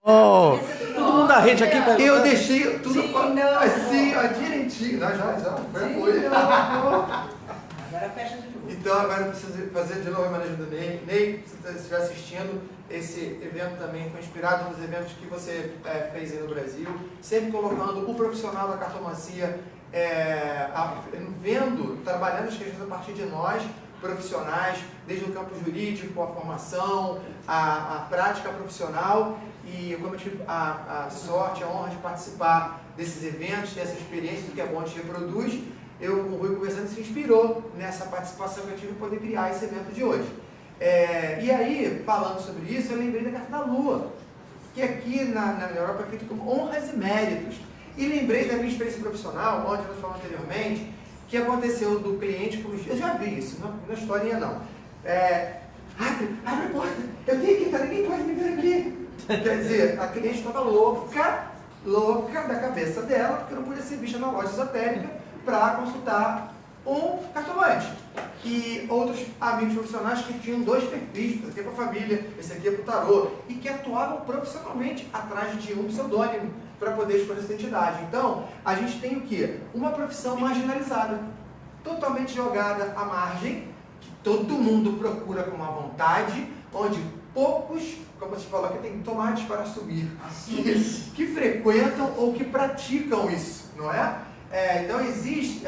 Oh, todo mundo da rede aqui. Eu deixei tudo assim, ó, direitinho. Não, já. Foi. Agora fecha de novo. Então, agora eu preciso fazer de novo a homenagem do Ney. Ney, se você estiver assistindo, esse evento também foi inspirado nos eventos que você fez aí no Brasil, sempre colocando o profissional da cartomancia, trabalhando as questões a partir de nós, profissionais, desde o campo jurídico, a formação, a prática profissional. E como eu tive a sorte, a honra de participar desses eventos, dessa experiência, do que é bom, a gente reproduz, o Rui conversando se inspirou nessa participação que eu tive em poder criar esse evento de hoje. E aí, falando sobre isso, eu lembrei da Carta da Lua, que aqui na Europa é feito como honras e méritos. E lembrei da minha experiência profissional, onde nós falamos anteriormente, que aconteceu do cliente, eu já vi isso, não é historinha não. Abre a porta, eu tenho que entrar, ninguém pode me ver aqui. Quer dizer, a cliente estava louca da cabeça dela, porque não podia ser vista na loja esotérica para consultar um cartomante. E outros amigos profissionais que tinham dois perfis, esse aqui é para a família, esse aqui é para o tarô, e que atuavam profissionalmente atrás de um pseudônimo para poder escolher essa entidade. Então, a gente tem o quê? Uma profissão marginalizada, totalmente jogada à margem, que todo mundo procura com uma vontade, onde poucos, como você falou, que tem tomates para subir, que frequentam ou que praticam isso, não é? Então existe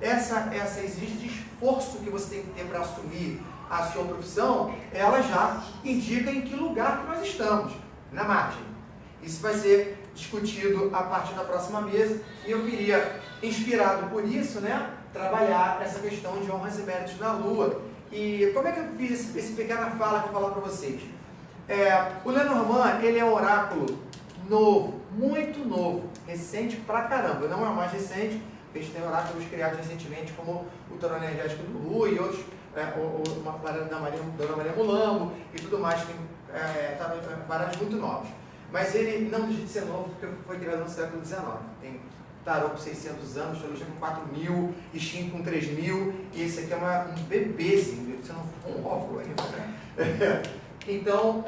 essa exigência de esforço que você tem que ter para assumir a sua profissão, ela já indica em que lugar que nós estamos, na margem. Isso vai ser discutido a partir da próxima mesa, e eu queria, inspirado por isso, né, trabalhar essa questão de honras e méritos na Lua. E como é que eu fiz essa pequena fala que eu vou falar para vocês? O Lenormand, ele é um oráculo novo, muito novo, recente pra caramba, não é o mais recente, a gente tem oráculos criados recentemente, como o Tarô Energético do Rui e outros, uma baralho da Dona Maria Mulambo e tudo mais, tem baralhos muito novos. Mas ele não deixa de ser novo, porque foi criado no século XIX. Tem tarô com 600 anos, astrologia com 4.000, Xing com 3.000, e esse aqui é um bebezinho, você não for um óvulo ainda, né? Então,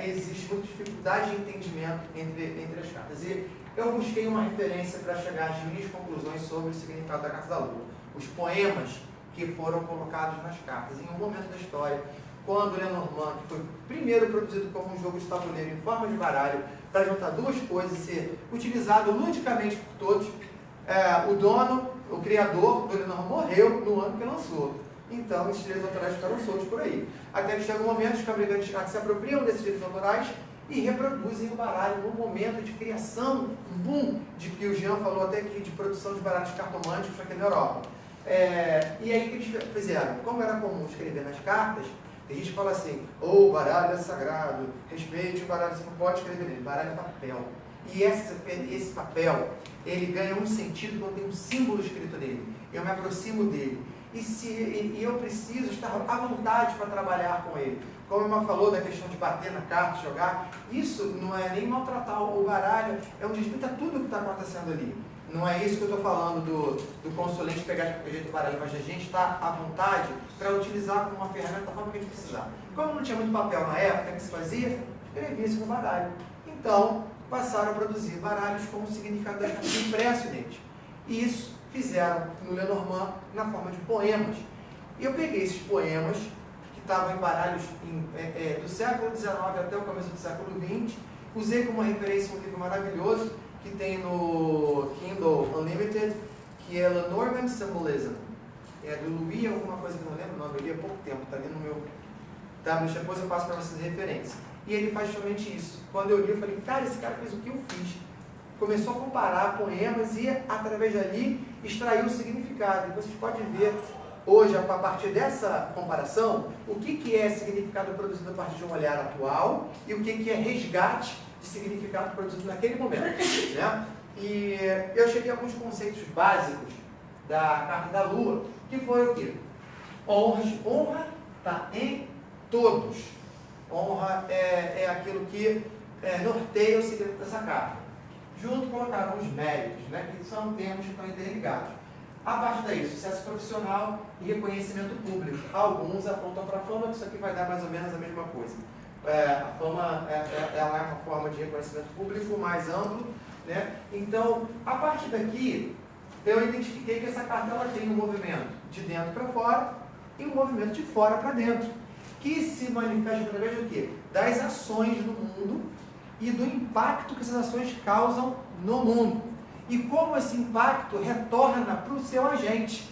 existe muita dificuldade de entendimento entre as cartas. E eu busquei uma referência para chegar às minhas conclusões sobre o significado da Carta da Lua. Os poemas que foram colocados nas cartas. Em um momento da história, quando o Lenormand, que foi primeiro produzido como um jogo de tabuleiro em forma de baralho, para juntar duas coisas e ser utilizado ludicamente por todos, o dono, o criador do Lenormand, morreu no ano que lançou. Então, esses direitos autorais ficaram soltos por aí. Até que chega um momento que os fabricantes de cartas se apropriam desses direitos autorais e reproduzem o baralho no momento de criação, um boom, de que o Jean falou até aqui, de produção de baralhos cartomânticos aqui na Europa. E aí, o que eles fizeram? Como era comum escrever nas cartas, a gente fala assim, o baralho é sagrado, respeite o baralho, você não pode escrever nele, baralho é papel. E esse papel, ele ganha um sentido quando tem um símbolo escrito nele. Eu me aproximo dele. E eu preciso estar à vontade para trabalhar com ele. Como a irmã falou da questão de bater na carta, jogar, isso não é nem maltratar o baralho, é um desrespeito a tudo que está acontecendo ali. Não é isso que eu estou falando do consulente pegar de qualquer jeito o baralho, mas a gente está à vontade para utilizar como uma ferramenta da forma que a gente precisar. Como não tinha muito papel na época que se fazia, escrevia-se no baralho. Então, passaram a produzir baralhos com o significado das cartas impresso neles. E isso fizeram no Lenormand na forma de poemas. E eu peguei esses poemas, que estavam em baralhos do século XIX até o começo do século XX, usei como referência um livro maravilhoso que tem no Kindle Unlimited, que é Lenormand Symbolism. É do Louis, alguma coisa que eu não lembro o nome, eu li há pouco tempo, está ali no meu... depois eu passo para vocês de referência. E ele faz justamente isso. Quando eu li, eu falei, cara, esse cara fez o que eu fiz. Começou a comparar poemas e, através dali, extraiu o significado. E vocês podem ver hoje, a partir dessa comparação, o que é significado produzido a partir de um olhar atual e o que é resgate de significado produzido naquele momento. Né? E eu cheguei a alguns conceitos básicos da Carta da Lua, que foi o quê? Honra está em todos. Honra é aquilo que norteia o segredo dessa carta. Junto colocaram os méritos, né, que são termos que estão interligados. A partir daí, sucesso profissional e reconhecimento público. Alguns apontam para a fama, que isso aqui vai dar mais ou menos a mesma coisa. A fama ela é uma forma de reconhecimento público mais amplo, né? Então, a partir daqui, eu identifiquei que essa carta ela tem um movimento de dentro para fora e um movimento de fora para dentro, que se manifesta através do quê? Das ações no mundo e do impacto que essas ações causam no mundo. E como esse impacto retorna para o seu agente.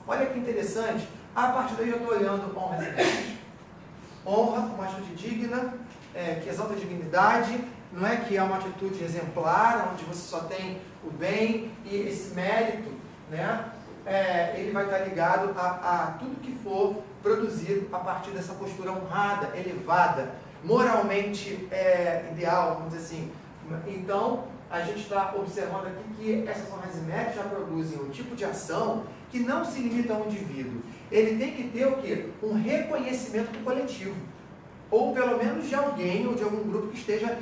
Olha que interessante, a partir daí eu estou olhando honras e méritos. Honra, uma atitude digna, que exalta a dignidade, não é que é uma atitude exemplar, onde você só tem o bem, e esse mérito, né, ele vai estar ligado a tudo que for produzido a partir dessa postura honrada, elevada, moralmente ideal, vamos dizer assim. Então, a gente está observando aqui que essas honras e méritos já produzem um tipo de ação que não se limita a um indivíduo. Ele tem que ter o quê? Um reconhecimento do coletivo. Ou pelo menos de alguém ou de algum grupo que esteja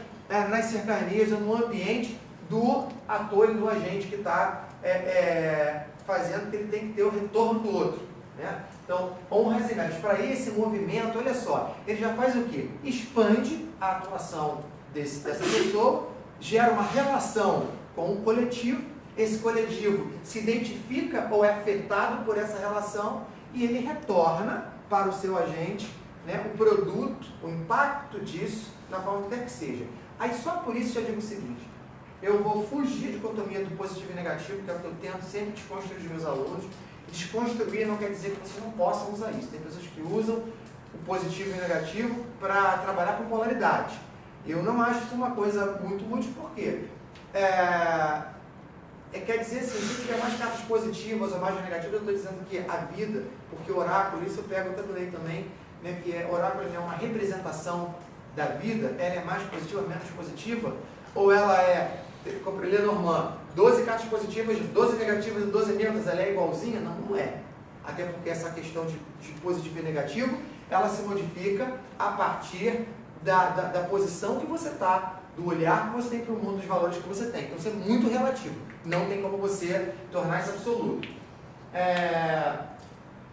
nas cercanias ou no ambiente do ator e do agente que está fazendo, que ele tem que ter o retorno do outro. Né? Então, honras e méritos. Para esse movimento, olha só, ele já faz o quê? Expande a atuação dessa pessoa, gera uma relação com o coletivo, esse coletivo se identifica ou é afetado por essa relação e ele retorna para o seu agente, né, o produto, o impacto disso, na forma que quer que seja. Aí só por isso já digo o seguinte, eu vou fugir de dicotomia do positivo e negativo, que é o que eu tento sempre desconstruir dos meus alunos. Desconstruir não quer dizer que vocês não possam usar isso. Tem pessoas que usam o positivo e o negativo para trabalhar com polaridade. Eu não acho isso uma coisa muito útil, porque quer dizer assim, se tiver mais cartas positivas ou mais negativas, eu estou dizendo que a vida, porque o oráculo, isso eu pego até do lei também, né, que o oráculo é uma representação da vida, ela é mais positiva, menos positiva, ou ela como ele é normal, 12 cartas positivas, 12 negativas e 12 neutras, ela é igualzinha? Não, não é. Até porque essa questão de positivo e negativo, ela se modifica a partir da posição que você está, do olhar que você tem para o mundo, dos valores que você tem. Então isso é muito relativo. Não tem como você tornar isso absoluto.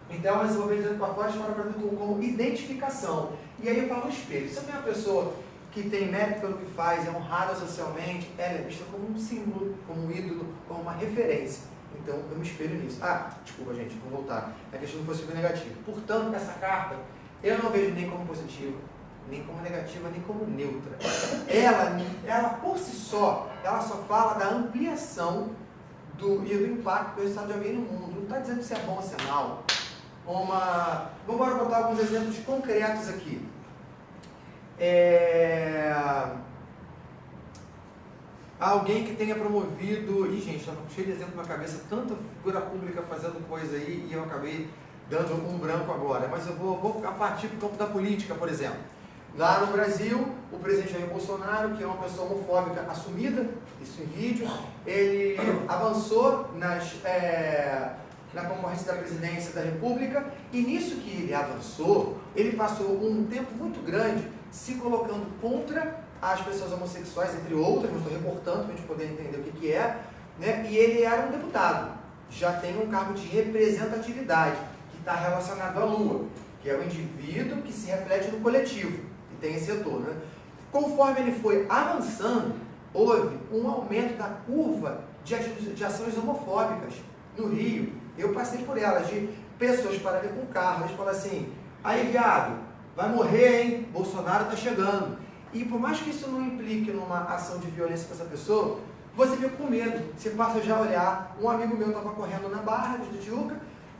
Então, esse movimento para fora, fora para dentro, como identificação. E aí eu falo no espelho. Se eu tenho uma pessoa que tem mérito pelo que faz, é honrada socialmente, ela é vista como um símbolo, como um ídolo, como uma referência. Então, eu me espelho nisso. Desculpa, gente, vou voltar. É questão do positivo e negativo. Portanto, essa carta, eu não vejo nem como positiva, nem como negativa, nem como neutra. Ela por si só, ela só fala da ampliação e do impacto do resultado de alguém no mundo. Não está dizendo se é bom ou se é mal. Vamos agora botar alguns exemplos concretos aqui. Alguém que tenha promovido... Ih, gente, está cheio de exemplo na cabeça, tanta figura pública fazendo coisa aí, e eu acabei dando um branco agora. Mas eu vou a partir do campo da política, por exemplo. Lá no Brasil, o presidente Jair Bolsonaro, que é uma pessoa homofóbica assumida, isso em vídeo, ele avançou na concorrência da presidência da República, e nisso que ele avançou, ele passou um tempo muito grande se colocando contra as pessoas homossexuais, entre outras, mas estou reportando para a gente poder entender o que é, né? E ele era um deputado, já tem um cargo de representatividade, que está relacionado à Lua, que é o indivíduo que se reflete no coletivo, e tem esse setor, né? Conforme ele foi avançando, houve um aumento da curva de ações homofóbicas no Rio. Eu passei por elas, de pessoas pararem com carro, eles falam assim, aí viado, vai morrer, hein? Bolsonaro está chegando. E por mais que isso não implique numa ação de violência com essa pessoa, você fica com medo, você passa já a olhar. Um amigo meu estava correndo na Barra de Tijuca,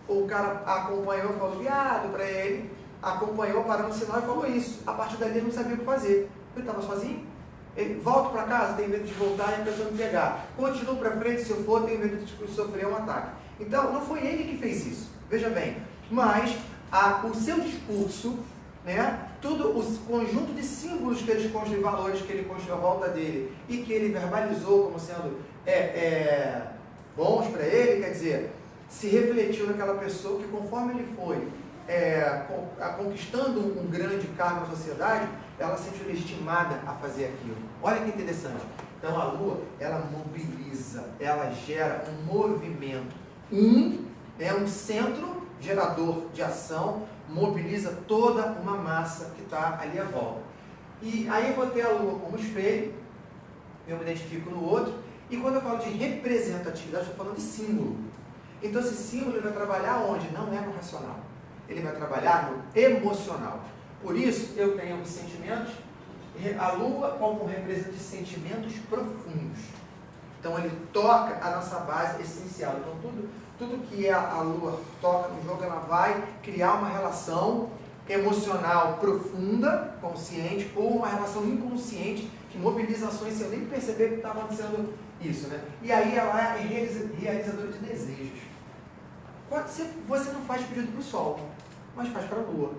o cara acompanhou e falou viado para ele, acompanhou, parou no sinal e falou isso. A partir dali ele não sabia o que fazer. Ele estava sozinho, ele volta para casa, tem medo de voltar e a pessoa me pegar. Continuo para frente, se eu for, tenho medo de sofrer um ataque. Então, não foi ele que fez isso, veja bem, mas o seu discurso, né, todo o conjunto de símbolos que ele construiu, valores que ele construiu à volta dele e que ele verbalizou como sendo bons para ele, quer dizer, se refletiu naquela pessoa que conforme ele foi conquistando um grande cargo na sociedade, ela se sentiu legitimada a fazer aquilo. Olha que interessante. Então a Lua, ela mobiliza, ela gera um movimento. É um centro gerador de ação, mobiliza toda uma massa que está ali à volta. E aí eu botei a Lua como espelho, eu me identifico no outro, e quando eu falo de representatividade, eu estou falando de símbolo. Então esse símbolo ele vai trabalhar onde? Não é no racional. Ele vai trabalhar no emocional. Por isso, eu tenho os sentimentos, a Lua como representante de sentimentos profundos. Então ele toca a nossa base essencial. Então tudo que a Lua toca no jogo, ela vai criar uma relação emocional profunda, consciente, ou uma relação inconsciente, que mobiliza ações sem eu nem perceber que está acontecendo isso, né? E aí ela é realizadora de desejos. Você não faz pedido para o Sol, mas faz para a Lua.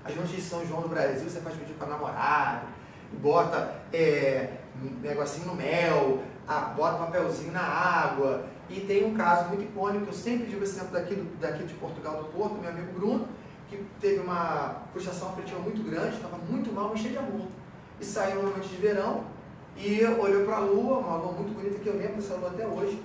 As noites de São João do Brasil, você faz pedido para namorado, bota negocinho no mel, bota papelzinho na água. E tem um caso muito icônico, que eu sempre digo esse exemplo daqui de Portugal, do Porto, meu amigo Bruno, que teve uma frustração afetiva muito grande, estava muito mal, mas cheio de amor. E saiu numa noite de verão e olhou para a lua, uma lua muito bonita, que eu lembro dessa lua até hoje,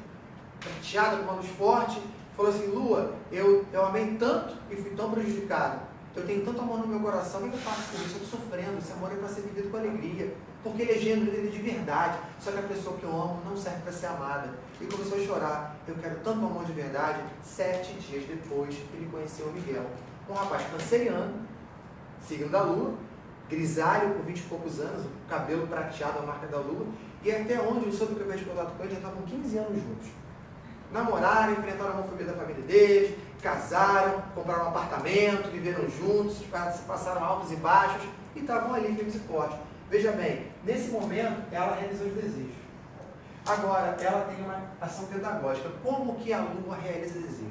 prateada com uma luz forte, falou assim: Lua, eu amei tanto e fui tão prejudicado, eu tenho tanto amor no meu coração, o que eu faço com isso? Eu estou sofrendo, esse amor é para ser vivido com alegria, porque ele é genuíno, ele é de verdade, só que a pessoa que eu amo não serve para ser amada. E começou a chorar: eu quero tanto amor de verdade. 7 dias depois, ele conheceu o Miguel, um rapaz canceriano, signo da lua, grisalho, com 20 e poucos anos, cabelo prateado, a marca da lua, e até onde eu soube que eu perdi contato com ele, já estavam 15 anos juntos. Namoraram, enfrentaram a homofobia da família deles, casaram, compraram um apartamento, viveram juntos, passaram altos e baixos, e estavam ali firmes e fortes. Veja bem, nesse momento, ela realizou os desejos. Agora, ela tem uma ação pedagógica. Como que a lua realiza desejos?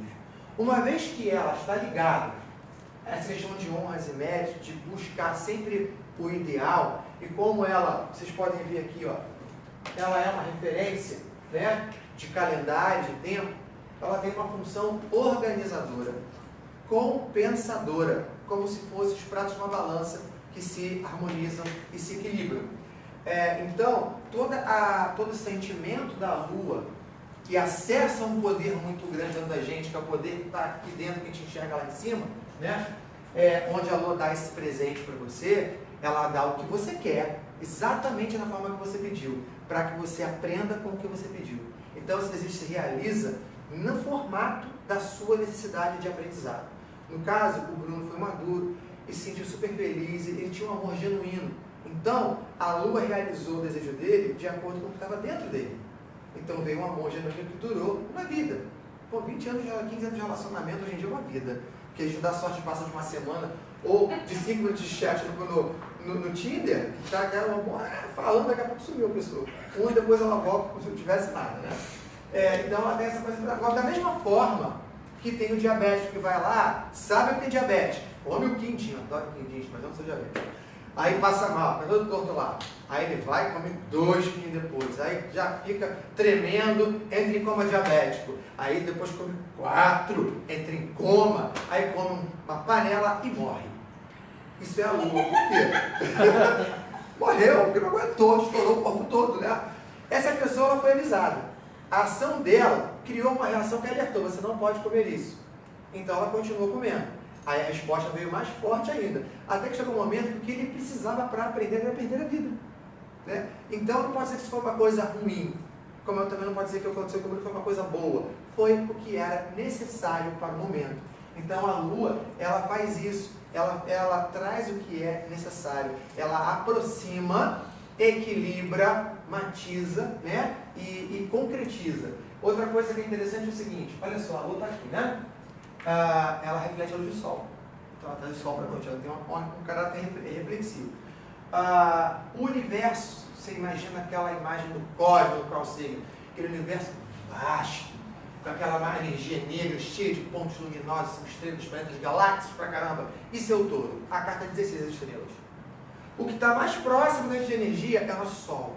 Uma vez que ela está ligada a essa questão de honras e méritos, de buscar sempre o ideal, e como ela, vocês podem ver aqui, ó, ela é uma referência, né, de calendário, de tempo, ela tem uma função organizadora, compensadora, como se fossem os pratos de uma balança que se harmonizam e se equilibram. Então, todo sentimento da lua que acessa um poder muito grande dentro da gente, que é o poder que está aqui dentro, que a gente enxerga lá em cima, né? Onde a lua dá esse presente para você, ela dá o que você quer, exatamente na forma que você pediu, para que você aprenda com o que você pediu. Então, esse desejo se realiza no formato da sua necessidade de aprendizado. No caso, o Bruno foi maduro e se sentiu super feliz, ele tinha um amor genuíno. Então, a lua realizou o desejo dele de acordo com o que estava dentro dele. Então, veio um amor genuíno que durou uma vida. Pô, 20 anos, 15 anos de relacionamento, hoje em dia é uma vida. Porque a gente dá sorte de passar de uma semana, ou de 5 minutos de chat no Tinder, tá, falando, daqui a pouco sumiu a pessoa. E depois ela volta como se não tivesse nada, né? Então, ela tem essa coisa pedagógica. Da mesma forma que tem o diabético que vai lá, sabe que tem diabetes, come o quindim, adoro quindim, mas eu não sou diabético. Aí passa mal, fica todo torto lá. Aí ele vai e come 2 quindim depois. Aí já fica tremendo, entra em coma diabético. Aí depois come 4, entra em coma. Aí come uma panela e morre. Isso é a lua. Por quê? Morreu, porque não aguentou, estourou o corpo todo, né? Essa pessoa ela foi avisada. A ação dela criou uma reação que alertou: você não pode comer isso. Então ela continuou comendo. Aí a resposta veio mais forte ainda. Até que chegou um momento que o que ele precisava para aprender era perder a vida. Né? Então não pode ser que isso foi uma coisa ruim. Como eu também não pode dizer que o que aconteceu comigo foi uma coisa boa. Foi o que era necessário para o momento. Então a lua, ela faz isso. Ela traz o que é necessário. Ela aproxima, equilibra, matiza, né? E concretiza. Outra coisa que é interessante é o seguinte: olha só, a lua está aqui, né? Ela reflete a luz do sol. Então ela traz o sol para a noite, ela tem um caráter reflexivo. O universo, você imagina aquela imagem do cosmos, do Carl Sagan, aquele universo vasto, com aquela energia negra, cheia de pontos luminosos, estrelas, planetas, galáxias pra caramba. Isso é o touro, a carta de 16 estrelas. O que está mais próximo da energia é o nosso Sol,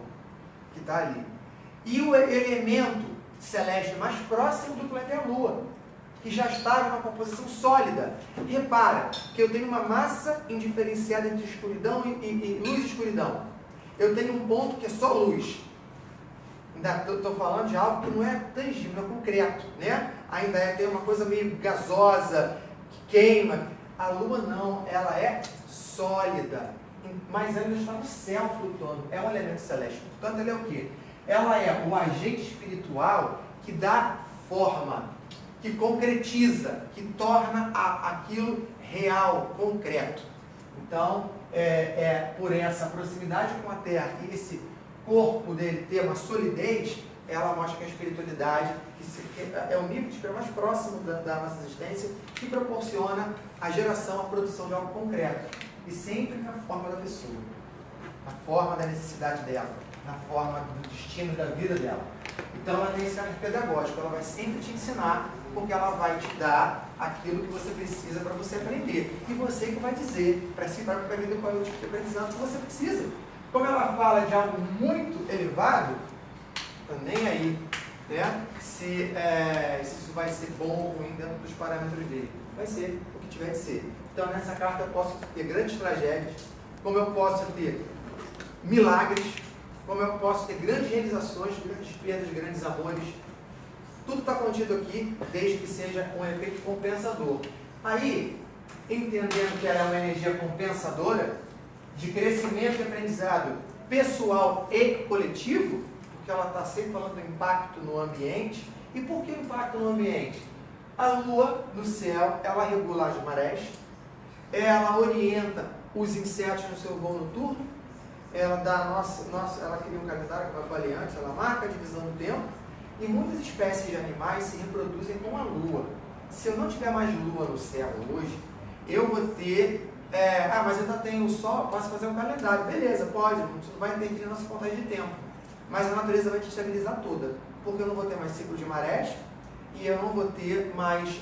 que está ali. E o elemento celeste mais próximo do planeta é a Lua, que já está numa composição sólida. Repara que eu tenho uma massa indiferenciada entre escuridão e luz e escuridão. Eu tenho um ponto que é só luz. Ainda estou falando de algo que não é tangível, não é concreto, né? Ainda tem uma coisa meio gasosa, que queima. A lua não, ela é sólida. mas ela ainda está no céu flutuando, é um elemento celeste. Portanto, ela é o quê? Ela é o agente espiritual que dá forma, que concretiza, que torna aquilo real, concreto. Então, por essa proximidade com a Terra e esse corpo dele ter uma solidez, ela mostra que a espiritualidade é o nível de espírito mais próximo da nossa existência, que proporciona a geração, a produção de algo concreto. E sempre na forma da pessoa, na forma da necessidade dela, na forma do destino da vida dela. Então ela tem esse caráter pedagógico, ela vai sempre te ensinar, porque ela vai te dar aquilo que você precisa para você aprender. E você que vai dizer para si próprio, para aprender qual é o tipo de aprendizado que você precisa. Como ela fala de algo muito elevado, nem aí, né? Se isso vai ser bom ou ruim dentro dos parâmetros dele. Vai ser o que tiver de ser. Então nessa carta eu posso ter grandes tragédias, como eu posso ter milagres, como eu posso ter grandes realizações, grandes perdas, grandes amores. Tudo está contido aqui, desde que seja um efeito compensador. Aí, entendendo que ela é uma energia compensadora, de crescimento e aprendizado pessoal e coletivo, porque ela está sempre falando do impacto no ambiente. E por que o impacto no ambiente? A Lua, no céu, ela regula as marés, ela orienta os insetos no seu voo noturno, ela dá ela cria um calendário, como eu falei antes, ela marca a divisão do tempo, e muitas espécies de animais se reproduzem com a Lua. Se eu não tiver mais Lua no céu hoje, eu vou ter... mas eu ainda tenho o Sol, posso fazer um calendário. Beleza, pode, isso não vai interferir na nossa contagem de tempo. Mas a natureza vai te estabilizar toda, porque eu não vou ter mais ciclo de marés, e eu não vou ter mais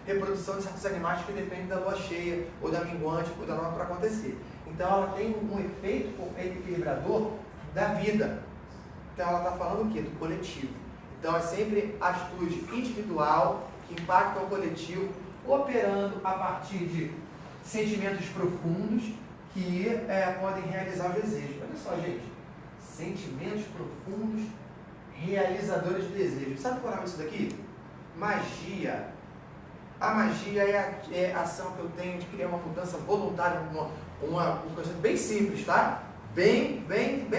reprodução de certos animais que dependem da lua cheia, ou da minguante, ou da nova para acontecer. Então ela tem um efeito equilibrador da vida. Então ela está falando o quê? Do coletivo. Então é sempre atitude individual que impacta o coletivo, operando a partir de sentimentos profundos que podem realizar os desejos. Olha só, gente. Sentimentos profundos, realizadores de desejos. Sabe qual é isso daqui? Magia. A magia é a ação que eu tenho de criar uma mudança voluntária, uma coisa bem simples, tá? Bem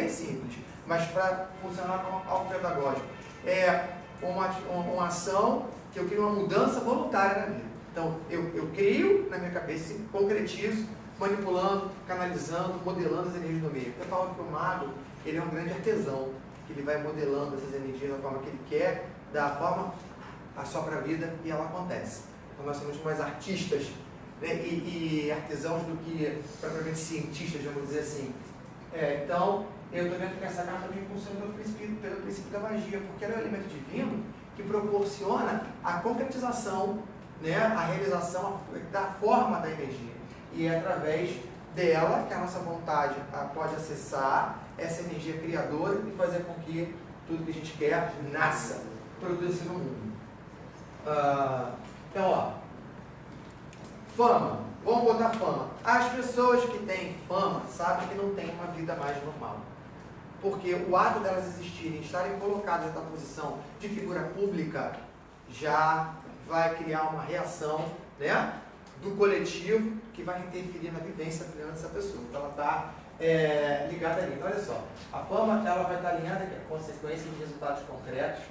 simples, mas para funcionar como algo pedagógico. É uma ação que eu crio uma mudança voluntária na vida. Então, eu crio na minha cabeça, concretizo, manipulando, canalizando, modelando as energias do meio. Eu falo que o mago, ele é um grande artesão, que ele vai modelando essas energias da forma que ele quer, da forma a sua vida, e ela acontece. Então nós somos mais artistas, né, e artesãos do que propriamente cientistas, vamos dizer assim. Então, eu estou vendo que essa carta também funciona pelo princípio da magia, porque ela é um elemento divino que proporciona a concretização, né, a realização da forma da energia. E é através dela que a nossa vontade pode acessar essa energia criadora e fazer com que tudo que a gente quer nasça, produza no mundo. Então, ó, fama. Vamos botar fama. As pessoas que têm fama sabem que não têm uma vida mais normal. Porque o ato delas existirem, estarem colocadas nessa posição de figura pública, já vai criar uma reação, né, do coletivo que vai interferir na vivência plena dessa pessoa. Então ela está ligada ali. Então, olha só, a fama ela vai estar alinhada com a consequência de resultados concretos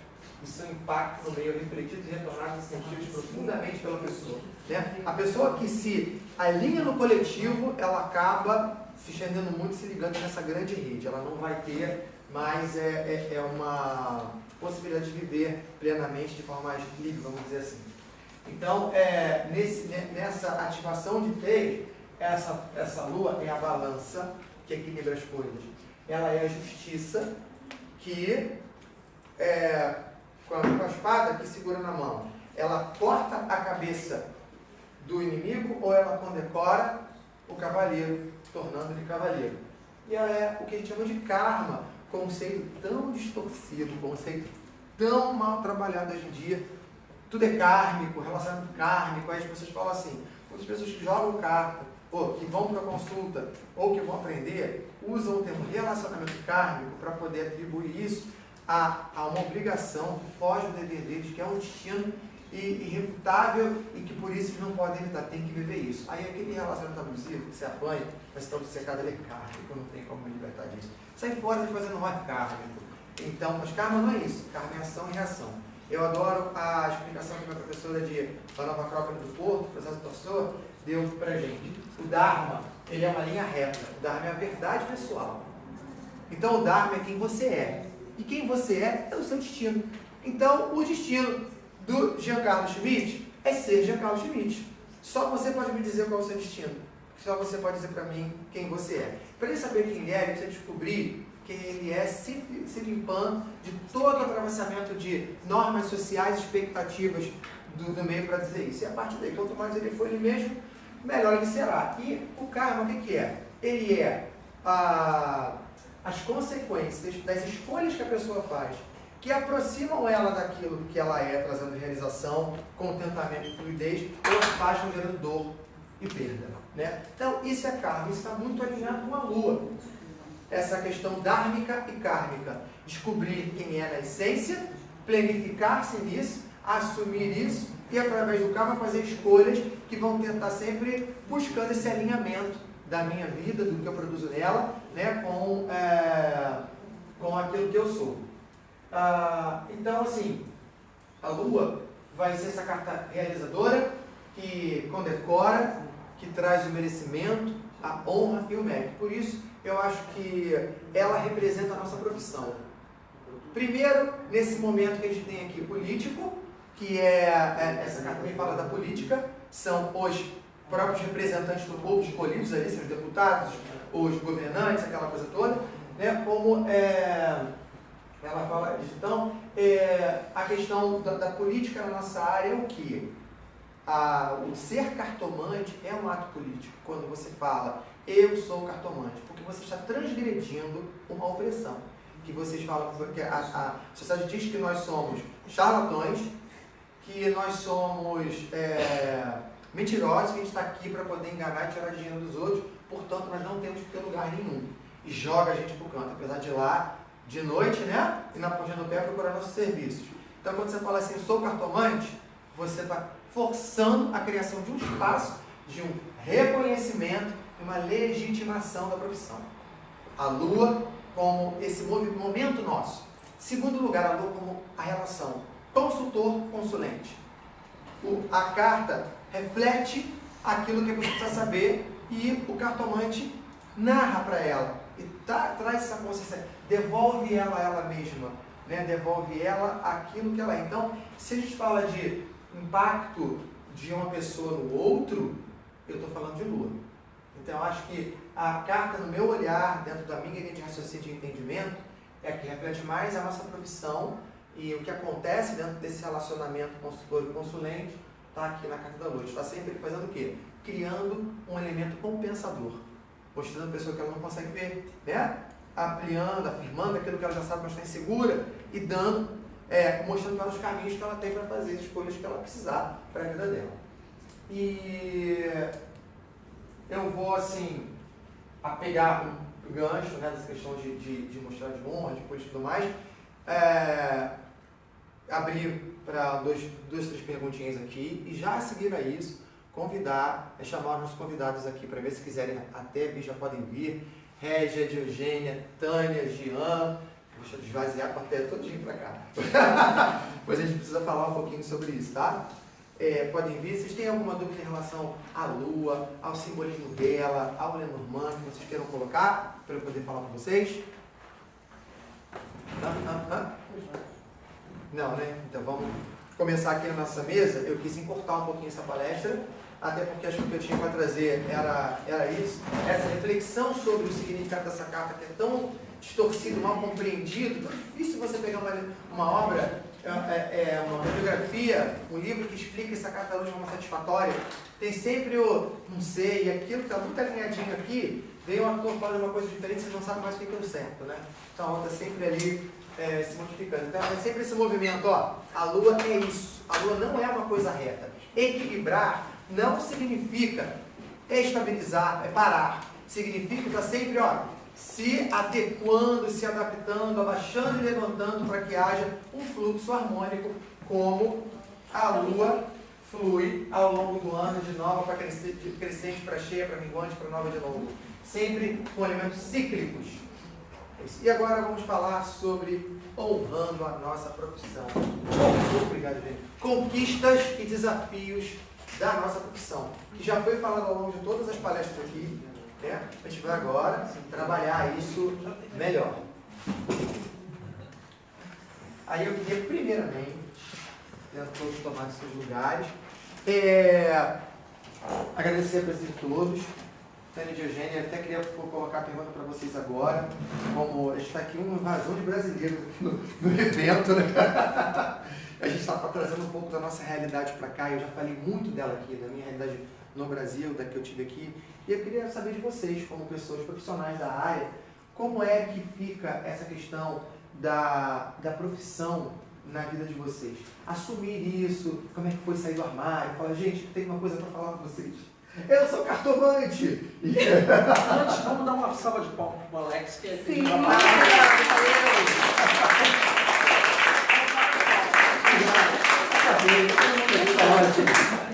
e seu impacto no meio refletido e retornado e sentidos profundamente pela pessoa. Né? A pessoa que se alinha no coletivo, ela acaba se estendendo muito, se ligando nessa grande rede. Ela não vai ter mais uma possibilidade de viver plenamente, de forma mais livre, vamos dizer assim. Então, nessa ativação de três, essa lua é a balança que equilibra as coisas. Ela é a justiça que, com a espada que segura na mão, ela corta a cabeça do inimigo ou ela condecora o cavaleiro, tornando-lhe cavaleiro. E ela é o que a gente chama de karma, conceito tão distorcido, conceito tão mal trabalhado hoje em dia. Tudo é kármico, relacionamento kármico. Aí as pessoas falam assim, muitas pessoas que jogam carta, ou que vão para a consulta, ou que vão aprender, usam o termo relacionamento kármico para poder atribuir isso a uma obrigação que foge do dever deles, que é um destino irrefutável e que por isso eles não podem evitar, tem que viver isso. Aí aquele relacionamento abusivo que você apanha, mas está obcecado, ele é kármico, não tem como me libertar disso. Sai fora de fazendo rock kármico. Então, mas karma não é isso, karma é ação e reação. Eu adoro a explicação que a minha professora da Nova Acrópole do Porto, professor Torsor, deu pra gente. O Dharma, ele é uma linha reta. O Dharma é a verdade pessoal. Então o Dharma é quem você é. E quem você é o seu destino. Então o destino do Giancarlo Schmidt é ser Giancarlo Schmidt. Só você pode me dizer qual é o seu destino. Só você pode dizer para mim quem você é. Para ele saber quem ele é, ele precisa descobrir quem ele é, se limpando de todo o atravessamento de normas sociais, expectativas do meio para dizer isso. E a partir daí, quanto mais ele for ele mesmo, melhor ele será. E o karma, o que é? Ele é as consequências das escolhas que a pessoa faz, que aproximam ela daquilo que ela é, trazendo realização, contentamento e fluidez, ou afastam gerando dor e perda. Né? Então, isso é karma, isso está muito alinhado com a Lua. Essa questão dármica e kármica. Descobrir quem é na essência, planificar-se nisso, assumir isso e, através do karma, fazer escolhas que vão tentar sempre buscando esse alinhamento da minha vida, do que eu produzo nela, né, com aquilo que eu sou. Então, assim, a Lua vai ser essa carta realizadora que condecora, que traz o merecimento, a honra e o mérito. Por isso, eu acho que ela representa a nossa profissão. Primeiro, nesse momento que a gente tem aqui político, que essa carta também fala da política, são os próprios representantes do povo escolhidos ali, são os deputados, os governantes, aquela coisa toda, né? Como ela fala disso. Então, a questão da política na nossa área é o quê? O ser cartomante é um ato político. Quando você fala, eu sou cartomante, porque você está transgredindo uma opressão. Que vocês falam, que a sociedade diz que nós somos charlatões, que nós somos mentirosos, que a gente está aqui para poder enganar e tirar dinheiro dos outros, portanto nós não temos que ter lugar nenhum. E joga a gente para o canto, apesar de ir lá de noite, né? E na pontinha do pé procurar nossos serviços. Então quando você fala assim, eu sou cartomante, você está forçando a criação de um espaço, de um reconhecimento e uma legitimação da profissão. A Lua como esse momento nosso. Segundo lugar, a Lua como a relação consultor-consulente. A carta reflete aquilo que a pessoa precisa saber e o cartomante narra para ela e traz essa consciência, devolve ela a ela mesma, né? Devolve ela aquilo que ela é. Então, se a gente fala de impacto de uma pessoa no outro, eu estou falando de Lua. Então, eu acho que a carta, no meu olhar, dentro da minha linha de raciocínio de entendimento, é a que reflete mais a nossa profissão e o que acontece dentro desse relacionamento consultor e consulente está aqui na carta da Lua. Está sempre fazendo o quê? Criando um elemento compensador, mostrando a pessoa que ela não consegue ver, né? Ampliando, afirmando aquilo que ela já sabe, mas está insegura e dando, mostrando para os caminhos que ela tem para fazer as escolhas que ela precisar para a vida dela. E eu vou, assim, pegar um gancho, né, dessa questão de mostrar de honra, de política e tudo mais, abrir para duas, três perguntinhas aqui e já a seguir a isso, chamar os nossos convidados aqui para ver se quiserem até vir, já podem vir. Régia, Diogênia, Tânia, Jean, deixa eu esvaziar a plateia todinho para cá. Depois a gente precisa falar um pouquinho sobre isso, tá? Podem vir. Vocês têm alguma dúvida em relação à Lua, ao simbolismo dela, ao Lenormand, que vocês queiram colocar para eu poder falar com vocês? Não, né? Então vamos começar aqui na nossa mesa. Eu quis encurtar um pouquinho essa palestra, até porque acho que o que eu tinha para trazer era isso, essa reflexão sobre o significado dessa carta que é tão distorcido, mal compreendido, tão difícil você pegar uma obra, uma bibliografia, um livro que explica essa carta da Lua de forma satisfatória. Tem sempre o não sei, e aquilo que está muito alinhadinho aqui, vem um ator falando uma coisa diferente, você não sabe mais o que é o certo, né? Então a outra sempre ali se modificando. Então é sempre esse movimento, ó, a Lua é isso, a Lua não é uma coisa reta. Equilibrar não significa estabilizar, parar. Significa estar sempre, se adequando, se adaptando, abaixando e levantando para que haja um fluxo harmônico, como a Lua flui ao longo do ano de nova para crescente, para cheia, para minguante, para nova de novo. Sempre com elementos cíclicos. E agora vamos falar sobre honrando a nossa profissão. Obrigado, gente. Conquistas e desafios da nossa profissão, que já foi falado ao longo de todas as palestras aqui, né? A gente vai agora trabalhar isso melhor. Aí eu queria primeiramente, tendo todos tomar seus lugares, agradecer a presença de todos. Tânia e Eugênia, até queria colocar a pergunta para vocês agora, como a gente está aqui uma invasão de brasileiros aqui no evento, né? A gente está trazendo um pouco da nossa realidade para cá, eu já falei muito dela aqui, da minha realidade no Brasil, da que eu tive aqui, e eu queria saber de vocês, como pessoas profissionais da área, como é que fica essa questão da profissão na vida de vocês? Assumir isso, como é que foi sair do armário, falar, gente, tem uma coisa para falar com vocês. Eu sou cartomante! Antes, vamos dar uma salva de palmas para o Alex, que é Sim.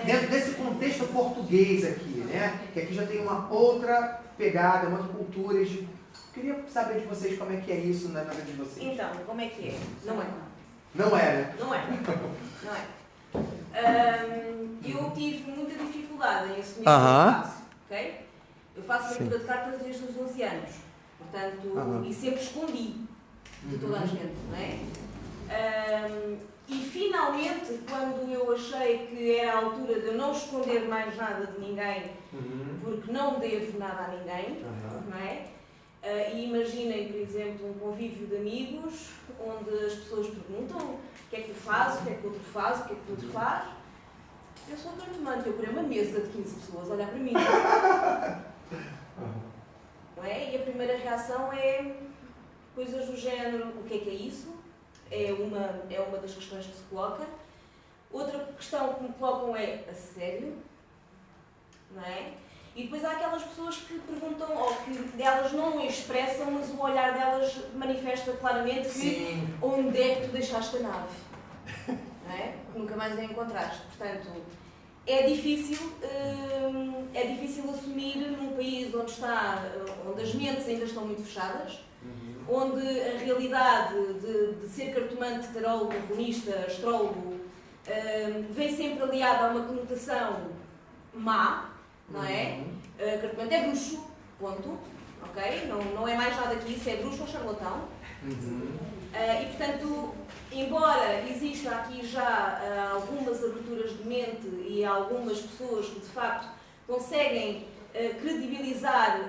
Dentro desse contexto português aqui, né? Que aqui já tem uma outra pegada, uma outra cultura. Eu queria saber de vocês como é que é isso na vida de vocês. Então, como é que é? Não é. Não é, né? Não é. Não é. Eu tive muita dificuldade em assumir o que eu faço, ok? Eu faço leitura de cartas desde os 12 anos, portanto, e sempre escondi de toda a gente, não é? E finalmente, quando eu achei que era a altura de eu não esconder mais nada de ninguém, porque não devo nada a ninguém, não é? E imaginem, por exemplo, um convívio de amigos, onde as pessoas perguntam o que é que tu fazes, o que é que o outro faz, o que é que o outro faz. Eu sou cartomante, eu queria uma mesa de 15 pessoas a olhar para mim. Não é? E a primeira reação é coisas do género, o que é isso? É uma das questões que se coloca. Outra questão que me colocam é, a sério? Não é? E depois há aquelas pessoas que perguntam, ou que elas não expressam, mas o olhar delas manifesta claramente que onde é que tu deixaste a nave? Não é? Que nunca mais a encontraste. Portanto, é difícil assumir num país onde as mentes ainda estão muito fechadas, onde a realidade de ser cartomante, tarólogo, runista, astrólogo, vem sempre aliada a uma conotação má, não é? Cartomante é bruxo, ponto, ok? Não é mais nada que isso, é bruxo ou charlatão. E portanto, embora exista aqui já algumas aberturas de mente e algumas pessoas que de facto conseguem credibilizar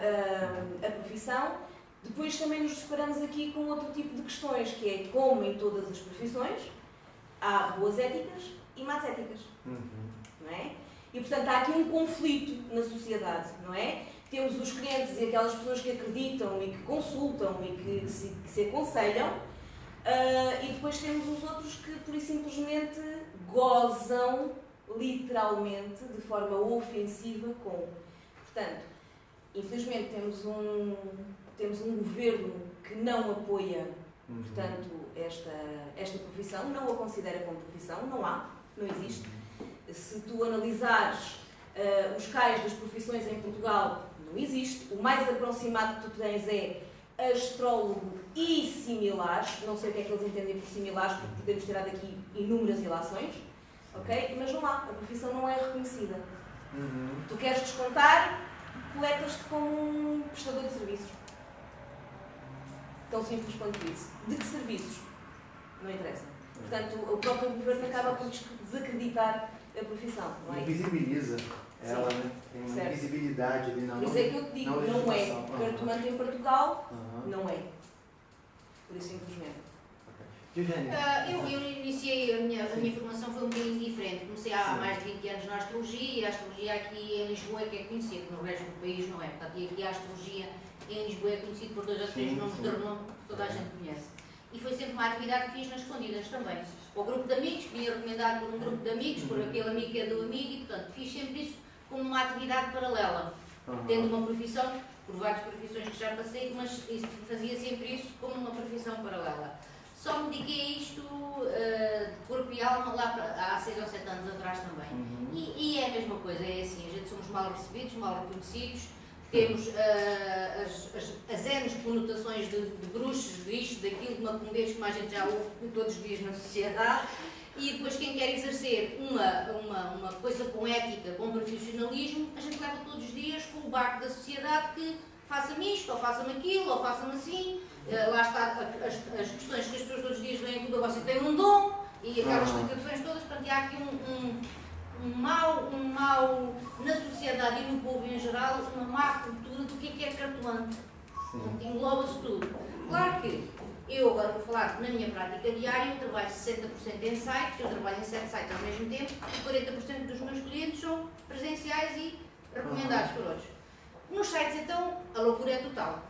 a profissão, depois também nos deparamos aqui com outro tipo de questões, que é como em todas as profissões, há boas éticas e más éticas, não é? E portanto há aqui um conflito na sociedade, não é? Temos os clientes e aquelas pessoas que acreditam e que consultam e que se aconselham, e depois temos os outros que pura e simplesmente gozam literalmente de forma ofensiva com. Portanto, infelizmente temos um governo que não apoia, portanto, esta profissão, não a considera como profissão, não existe. Se tu analisares os cais das profissões em Portugal, não existe. O mais aproximado que tu tens é astrólogo e similares, não sei o que é que eles entendem por similares, porque podemos tirar daqui inúmeras ilações, ok? Mas não há, a profissão não é reconhecida. Tu queres descontar, coletas-te como um prestador de serviços. Tão simples quanto isso. De que serviços? Não interessa. Portanto, o próprio governo acaba por desacreditar a profissão, não é? Invisibiliza ela, né? Tem uma invisibilidade ali na. Por isso é que eu te digo, não é. Cartomante em Portugal, não é. Por isso, simplesmente. Eu iniciei, a minha formação foi um bocadinho diferente. Comecei há mais de 20 anos na astrologia, e a astrologia aqui em Lisboa é que é conhecida, no resto do país não é. Portanto, e aqui a astrologia em Lisboa é conhecida por 2 ou 3 nomes de renome que toda a gente conhece. E foi sempre uma atividade que fiz nas escondidas também. O grupo de amigos, que vinha recomendado por um grupo de amigos, por aquele amigo que é do amigo, e portanto fiz sempre isso como uma atividade paralela. Tendo uma profissão, por várias profissões que já passei, mas fazia sempre isso como uma profissão paralela. só me dediquei a isto de corpo e alma há 6 ou 7 anos atrás também. E é a mesma coisa, é assim, a gente somos mal recebidos, mal reconhecidos, temos as N conotações de bruxos, disto, daquilo, de macumbeiros, como a gente já ouve todos os dias na sociedade, e depois quem quer exercer uma coisa com ética, com profissionalismo, a gente leva todos os dias com o barco da sociedade que faça-me isto, ou faça-me aquilo, ou faça-me assim. Lá está as questões que as pessoas todos os dias veem tudo, você tem um dom, e aquelas explicações todas, portanto, há aqui um mal na sociedade e no povo em geral, uma má cultura do que é cartomante. Engloba-se tudo. Claro que eu agora vou falar na minha prática diária, eu trabalho 60% em sites, eu trabalho em 7 sites ao mesmo tempo, e 40% dos meus clientes são presenciais e recomendados por outros. Nos sites, então, a loucura é total.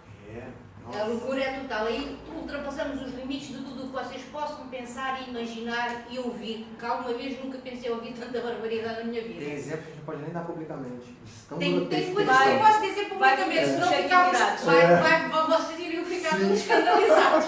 A loucura é total. Aí ultrapassamos os limites de tudo o que vocês possam pensar, imaginar e ouvir. Que alguma vez nunca pensei ouvir tanta barbaridade na minha vida. Tem exemplos que a gente pode nem dar publicamente. Tem coisas que eu posso dizer publicamente, senão vocês iriam ficar muito escandalizados.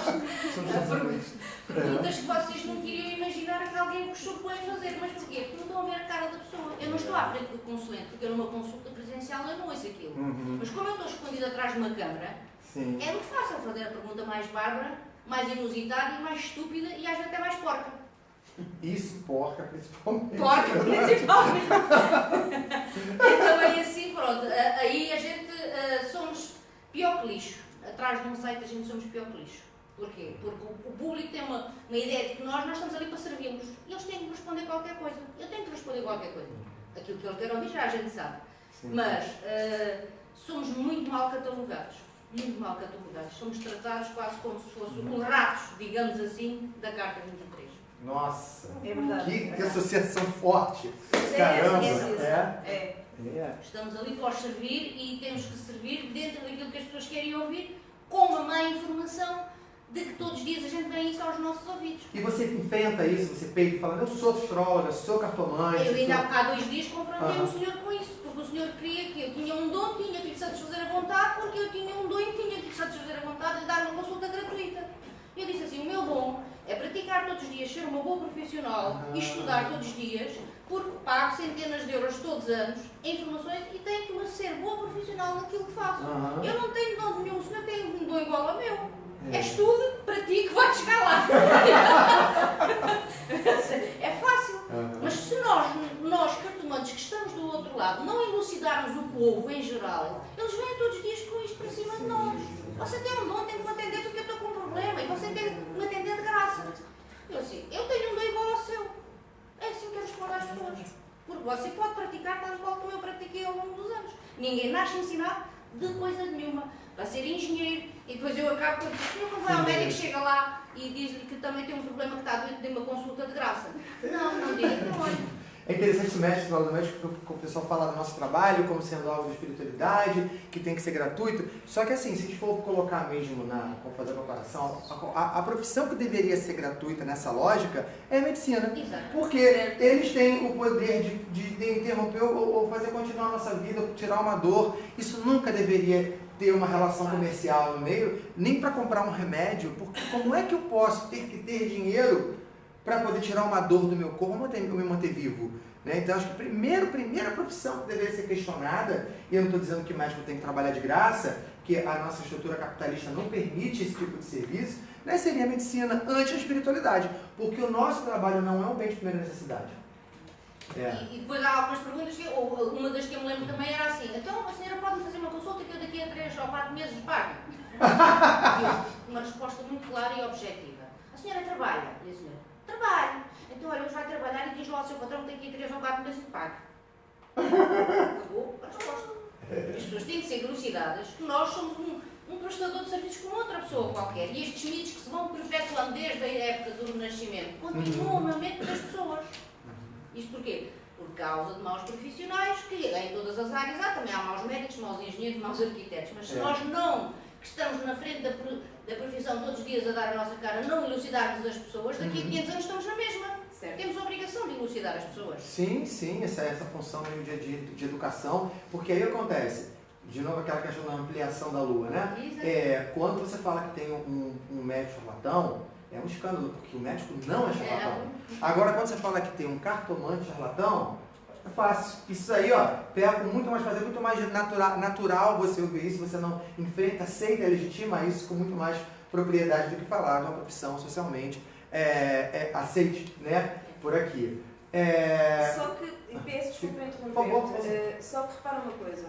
Perguntas que vocês não queriam imaginar que alguém vos supõe fazer. Mas porquê? Porque não estão a ver a cara da pessoa. Eu não estou à frente do consulente, porque eu numa consulta presencial eu não ouço aquilo. Mas como eu estou escondida atrás de uma câmara, é muito fácil fazer a pergunta mais bárbara, mais inusitada e mais estúpida e às vezes até mais porca. Isso, porca, principalmente. Porca, principalmente. Então é assim, pronto. Aí a gente somos pior que lixo. Atrás de um site a gente somos pior que lixo. Porquê? Porque o público tem uma ideia de que nós estamos ali para servi-los. E eles têm que responder qualquer coisa. Eu tenho que responder qualquer coisa. Aquilo que ele quer ouvir já a gente sabe. Mas somos muito mal catalogados. Muito mal catalogados. Somos tratados quase como se fossem os ratos, digamos assim, da Carta 23. Nossa! É verdade. Que associação forte! É Caramba! Estamos ali para os servir e temos que servir dentro daquilo que as pessoas querem ouvir, com uma má informação de que todos os dias a gente vem isso aos nossos ouvidos. E você enfrenta isso, você peita falando, eu sou astróloga, sou cartomante. Eu ainda há 2 dias confrontei um senhor com isso, porque o senhor queria que eu tinha um dom, tinha que lhe satisfazer a vontade, porque eu tinha um dom e tinha que lhe satisfazer a vontade de dar uma consulta gratuita. Eu disse assim, o meu dom é praticar todos os dias, ser uma boa profissional e estudar todos os dias, porque pago centenas de euros todos os anos em informações e tenho que ser boa profissional naquilo que faço. Eu não tenho dom nenhum, o senhor tem um dom igual ao meu. Estude, pratique, vai chegar lá. É fácil. Mas se nós cartomantes que estamos do outro lado, não elucidarmos o povo em geral, eles vêm todos os dias com isto para cima de nós. Você tem um dom, tem que me atender porque eu estou com um problema e você tem que me atender de graça. Eu assim, eu tenho um dom igual ao seu. É assim que eu respondo às pessoas. Porque você pode praticar tal qual como eu pratiquei ao longo dos anos. Ninguém nasce ensinado de coisa nenhuma. Vai ser engenheiro e depois eu acabo por dizer, não vai ao médico, chega lá e diz-lhe que também tem um problema que está doente de uma consulta de graça. Não diga, não olha. É interessante o mestre falar do médico, porque o pessoal fala do nosso trabalho como sendo algo de espiritualidade, que tem que ser gratuito. Só que assim, se a gente for colocar mesmo, fazer a comparação, a profissão que deveria ser gratuita nessa lógica é a medicina. Exato. Porque eles têm o poder de interromper ou fazer continuar a nossa vida, tirar uma dor. Isso nunca deveria ter uma relação comercial no meio, nem para comprar um remédio, porque como é que eu posso ter que ter dinheiro para poder tirar uma dor do meu corpo e me manter vivo? Né? Então, acho que a primeira profissão que deveria ser questionada, e eu não estou dizendo que o médico tem que trabalhar de graça, que a nossa estrutura capitalista não permite esse tipo de serviço, né? Seria a medicina antes da espiritualidade, porque o nosso trabalho não é um bem de primeira necessidade. E depois há algumas perguntas, uma das que eu me lembro também era assim, então a senhora pode-me fazer uma consulta que eu daqui a 3 ou 4 meses pago? Uma resposta muito clara e objetiva. A senhora trabalha? E a senhora? Trabalho. Então olha, hoje vai trabalhar e diz lá ao seu patrão que daqui a 3 ou 4 meses pago. Acabou a resposta. As pessoas têm que ser elucidadas que nós somos um prestador de serviços como outra pessoa qualquer. E estes mitos que se vão perpetuando desde a época do Renascimento continuam na mente das pessoas. Isto porquê? Por causa de maus profissionais, que em todas as áreas há, também há maus médicos, maus engenheiros, maus arquitetos, mas se nós não, que estamos na frente da profissão todos os dias a dar a nossa cara, não elucidarmos as pessoas, daqui a 500 anos estamos na mesma. Certo. Temos a obrigação de elucidar as pessoas. Sim, essa função no dia a dia de educação, porque aí acontece, de novo aquela questão da ampliação da lua, né? Quando você fala que tem um médico charlatão, é um escândalo, porque o médico não é charlatão. Agora, quando você fala que tem um cartomante charlatão, é fácil. Isso aí, ó, pega muito mais fazer, muito mais natural você ouvir isso, você não enfrenta, aceita, legitima isso com muito mais propriedade do que falar de uma profissão socialmente aceite, né, por aqui. Só que, peço desculpa interromper, só que repara uma coisa,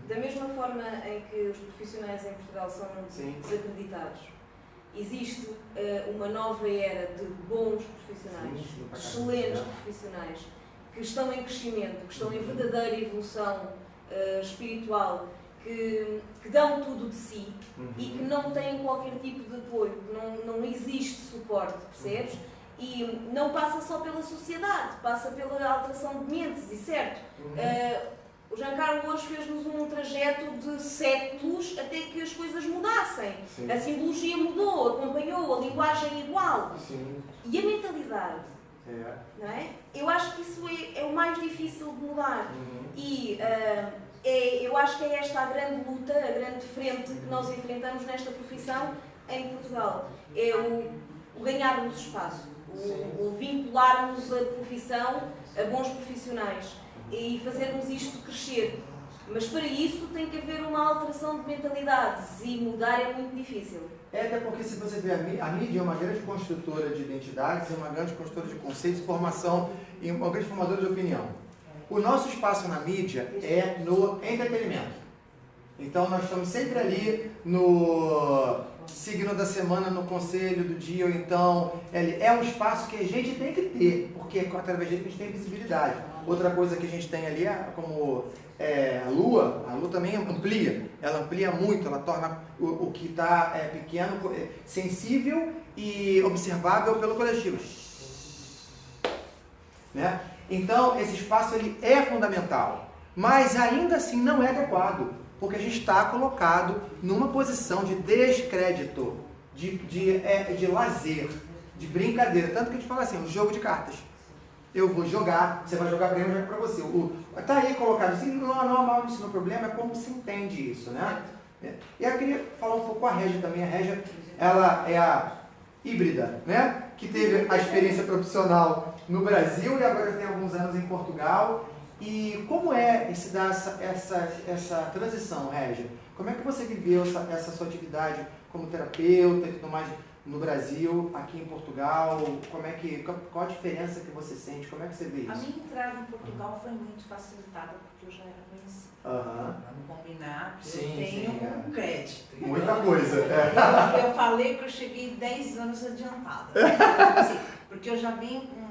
da mesma forma em que os profissionais em Portugal são desacreditados, existe uma nova era de bons profissionais, de excelentes profissionais, que estão em crescimento, que estão em verdadeira evolução espiritual, que dão tudo de si e que não têm qualquer tipo de apoio, não existe suporte, percebes? E não passa só pela sociedade, passa pela alteração de mentes, e certo, o Giancarlo hoje fez-nos um trajeto de séculos até que as coisas mudassem. Sim. A simbologia mudou, acompanhou, a linguagem igual. Sim. E a mentalidade, não é? Eu acho que isso é o mais difícil de mudar. E eu acho que é esta a grande luta, a grande frente que nós enfrentamos nesta profissão em Portugal. É o ganharmos espaço, o vincularmos a profissão a bons profissionais e fazermos isto crescer. Mas para isso tem que haver uma alteração de mentalidades e mudar é muito difícil. Até porque se você vê a mídia é uma grande construtora de identidades, é uma grande construtora de conceitos, formação e uma grande formadora de opinião. O nosso espaço na mídia é no entretenimento. Então nós estamos sempre ali no signo da semana, no conselho do dia, ou então é um espaço que a gente tem que ter, porque é através dele que a gente tem visibilidade. Outra coisa que a gente tem ali é como a Lua também amplia, ela amplia muito, ela torna o que está pequeno, sensível e observável pelo coletivo. Né? Então esse espaço ele é fundamental, mas ainda assim não é adequado. Porque a gente está colocado numa posição de descrédito, de lazer, de brincadeira. Tanto que a gente fala assim, um jogo de cartas. Eu vou jogar, você vai jogar para mim, eu jogo para você. Está aí colocado assim, não é mal isso, o problema é como se entende isso, né? E eu queria falar um pouco com a Régia também. A Régia, ela é a híbrida, né? Que teve a experiência profissional no Brasil e agora tem alguns anos em Portugal. E como é essa transição, Régia? Como é que você viveu essa sua atividade como terapeuta e tudo mais no Brasil, aqui em Portugal? Qual a diferença que você sente? Como é que você vê isso? A minha entrada em Portugal foi muito facilitada porque eu já era conhecida. Vamos combinar que eu tenho um crédito. Muita coisa. Eu falei que eu cheguei 10 anos adiantada. Porque eu já vim com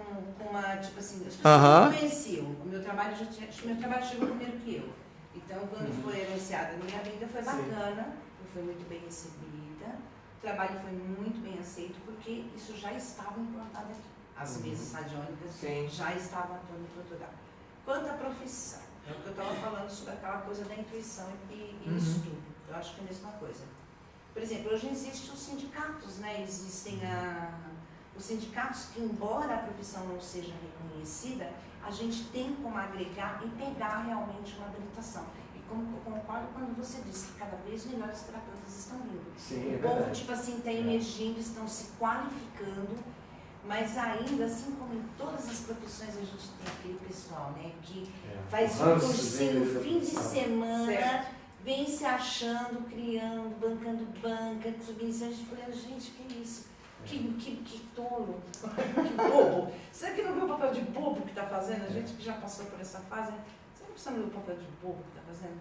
uma, tipo assim, as pessoas não conheciam. O meu trabalho chegou primeiro que eu. Então, quando foi anunciada a minha vida, foi bacana, eu fui muito bem recebida, o trabalho foi muito bem aceito, porque isso já estava implantado aqui. As mesas radiônicas já estavam atuando em Portugal. Quanto à profissão, é o que eu estava falando sobre aquela coisa da intuição e estudo. Eu acho que é a mesma coisa. Por exemplo, hoje existem os sindicatos, né? Existem os sindicatos que, embora a profissão não seja reconhecida, a gente tem como agregar e pegar realmente uma habilitação. E concordo quando você disse que cada vez melhores terapeutas estão vindo. Sim, o povo, tipo assim, está emergindo, estão se qualificando, mas ainda, assim como em todas as profissões, a gente tem aquele pessoal, né, que faz um cursinho no fim de semana, vem se achando, criando, bancando banca, subindo, a gente falando, gente, que isso? Que tolo, que bobo. Será que não vê o papel de bobo que está fazendo? A gente que já passou por essa fase, você não precisa ver o papel de bobo que está fazendo?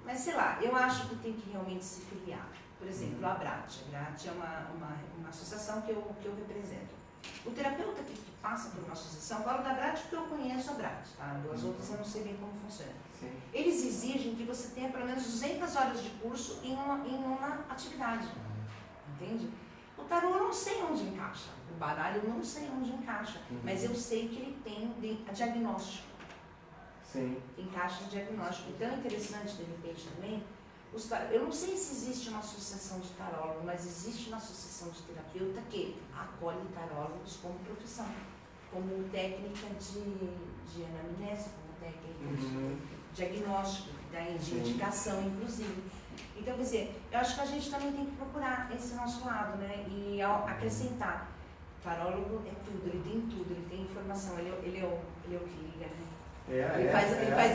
Mas sei lá, eu acho que tem que realmente se filiar. Por exemplo, a BRAT. A BRAT é uma associação que eu represento. O terapeuta que passa por uma associação, falo da BRAT porque eu conheço a BRAT, tá? As outras eu não sei bem como funciona. Eles exigem que você tenha pelo menos 200 horas de curso em uma atividade. Entende? O tarô eu não sei onde encaixa, o baralho eu não sei onde encaixa, mas eu sei que ele tem diagnóstico. Tem caixa de diagnóstico. Então é interessante, de repente, também, eu não sei se existe uma associação de tarólogos, mas existe uma associação de terapeuta que acolhe tarólogos como profissão, como técnica de anamnese, como técnica de diagnóstico, de indicação, inclusive. Então, quer dizer, eu acho que a gente também tem que procurar esse nosso lado, né? E acrescentar. Tarólogo é tudo, ele tem tudo, ele tem informação, ele é o que liga, né?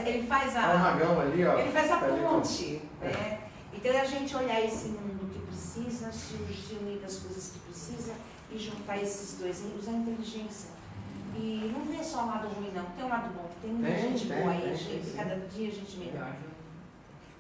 Ele faz a... Olha o magão ali, ó. Ele faz a Tá ali, ponte, né? Então é a gente olhar esse mundo que precisa, se unir das coisas que precisa e juntar esses dois, e usar a inteligência. E não vê só o lado ruim, não. Tem um lado bom, tem muita gente boa aí, gente. Cada dia a gente melhora.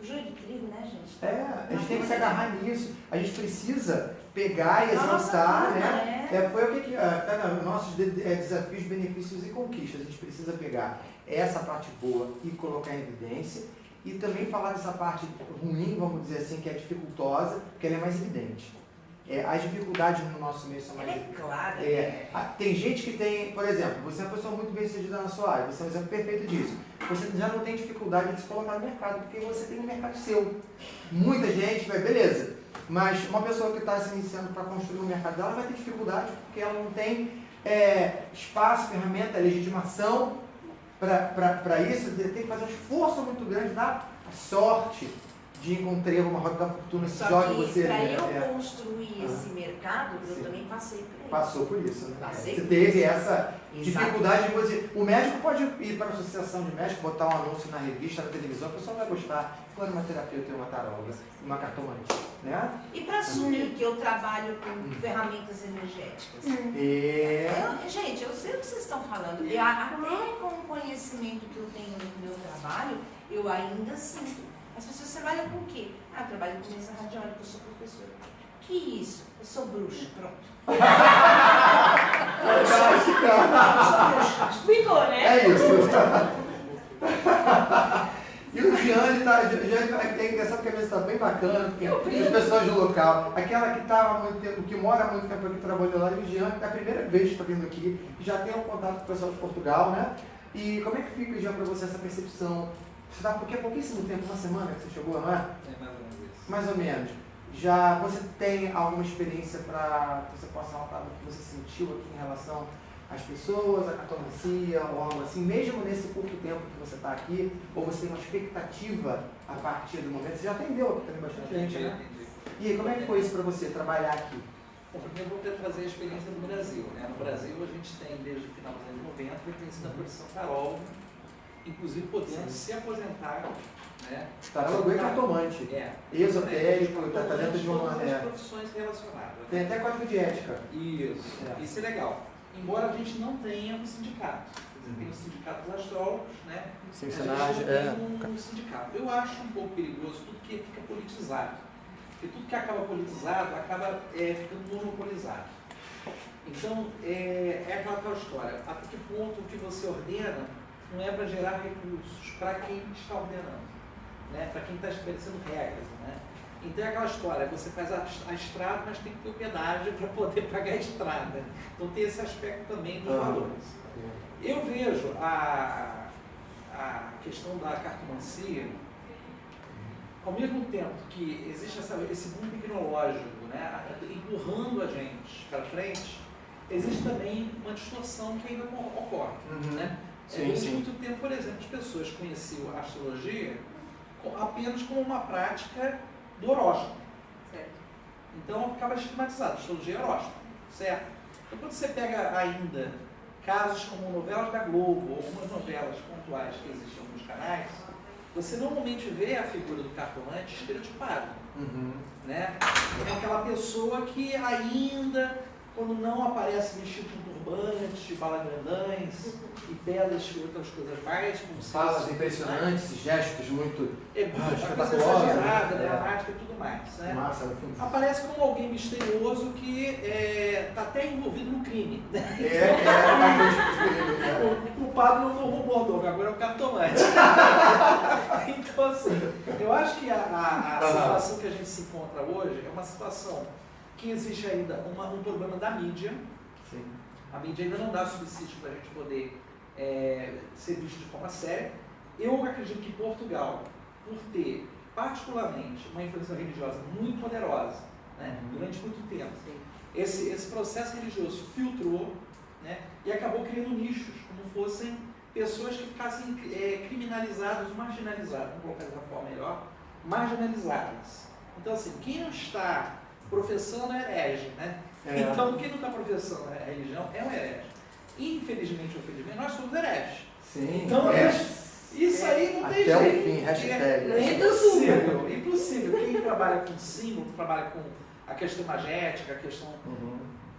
O joio de trigo, né, gente? A gente tem que se agarrar nisso. A gente precisa pegar e Nossa, exaltar, vida, né? Foi o que tá nos nossos desafios, benefícios e conquistas. A gente precisa pegar essa parte boa e colocar em evidência. E também falar dessa parte ruim, vamos dizer assim, que é dificultosa, porque ela é mais evidente. As dificuldades no nosso meio são mais evidentes. Claro. Tem gente que tem, por exemplo, você é uma pessoa muito bem sucedida na sua área, você é um exemplo perfeito disso. Você já não tem dificuldade de se colocar no mercado, porque você tem um mercado seu. Muita gente, beleza, mas uma pessoa que está se iniciando para construir um mercado dela vai ter dificuldade, porque ela não tem espaço, ferramenta, legitimação para isso. Tem que fazer um esforço muito grande, dar a sorte de encontrar uma roda da fortuna que joga você. Para eu construir esse mercado, eu também passei por isso. Passou por isso, né? Passei você por teve isso. essa dificuldade de você. O médico pode ir para a associação de médicos, botar um anúncio na revista, na televisão, a pessoa vai gostar. Foi uma terapeuta e uma taróloga, uma cartomante, né? E para assumir que eu trabalho com ferramentas energéticas? Gente, eu sei o que vocês estão falando. Até com o conhecimento que eu tenho no meu trabalho, eu ainda sinto. As pessoas trabalham com o quê? Eu trabalho com mesa radiônica, eu sou professora. Que isso? Eu sou bruxa, pronto. Explicou, né? É isso. E o Giane é engraçado porque a mesa está bem bacana, porque as pessoas do local, aquela que estava há muito tempo, que mora há muito tempo aqui, trabalhou lá, e o Giane é a primeira vez que está vindo aqui, já tem um contato com o pessoal de Portugal, né? E como é que fica, Jean, para você essa percepção? Você está porque há pouquíssimo tempo, uma semana que você chegou, não é? É mais ou menos isso. Mais ou menos. Já você tem alguma experiência para que você possa notar o que você sentiu aqui em relação às pessoas, à cartomancia, ou algo assim, mesmo nesse curto tempo que você está aqui, ou você tem uma expectativa a partir do momento? Você já atendeu aqui também bastante gente, né? Entendi. E aí, como é que foi isso para você, trabalhar aqui? Bom, primeiro eu vou trazer a experiência do Brasil, né? No Brasil a gente tem, desde o final dos anos 90, reconhecido a profissão taróloga, inclusive podendo se aposentar, né? Tarólogo e cartomante. Esotérico, está dentro de uma... Todas as profissões relacionadas. Tem até código de ética. Isso é legal. Embora a gente não tenha um sindicato. Tem o sindicato dos astrólogos, né? Sim, Mas a gente não tem um sindicato. Eu acho um pouco perigoso tudo que fica politizado. Porque tudo que acaba politizado acaba ficando monopolizado. Então, é aquela história. Até que ponto o que você ordena não é para gerar recursos para quem está ordenando, né? Para quem está estabelecendo regras, né? Então é aquela história, você faz a estrada, mas tem que ter o pedágio para poder pagar a estrada. Então tem esse aspecto também dos valores. Eu vejo a questão da cartomancia, ao mesmo tempo que existe esse boom tecnológico, né, empurrando a gente para frente, existe também uma distorção que ainda ocorre. Né? Durante muito tempo, por exemplo, as pessoas conheciam a astrologia apenas como uma prática do horóscopo. Certo. Então ficava estigmatizado, astrologia é horóscopo, certo? Então quando você pega ainda casos como novelas da Globo, ou algumas novelas pontuais que existem em alguns canais, você normalmente vê a figura do cartomante estereotipada. Né? É aquela pessoa que ainda, quando não aparece vestido com turbante, balagrandães e pedras e outras coisas mais, como falas impressionantes, né? Gestos muito espetaculosos, exagerada, dramática e tudo mais. Né? Massa, aparece como alguém misterioso que está até envolvido no crime. O culpado não foi o robô, agora é o cartomante. Então, assim, eu acho que a situação que a gente se encontra hoje é uma situação que existe ainda um problema da mídia. Sim. A mídia ainda não dá subsídio para a gente poder ser visto de forma séria. Eu acredito que Portugal, por ter particularmente uma influência religiosa muito poderosa, né, durante muito tempo, esse processo religioso filtrou, né, e acabou criando nichos, como fossem pessoas que ficassem criminalizadas, marginalizadas, vamos colocar de uma forma melhor, marginalizadas. Então, assim, quem não está professando é herege, né? Então, quem não está professando a religião é um herege. Infelizmente ou felizmente, nós somos hereges. Sim, então, isso aí não tem até jeito. O fim, hashtag. É impossível, impossível. Quem trabalha com símbolo, trabalha com a questão magética, a questão...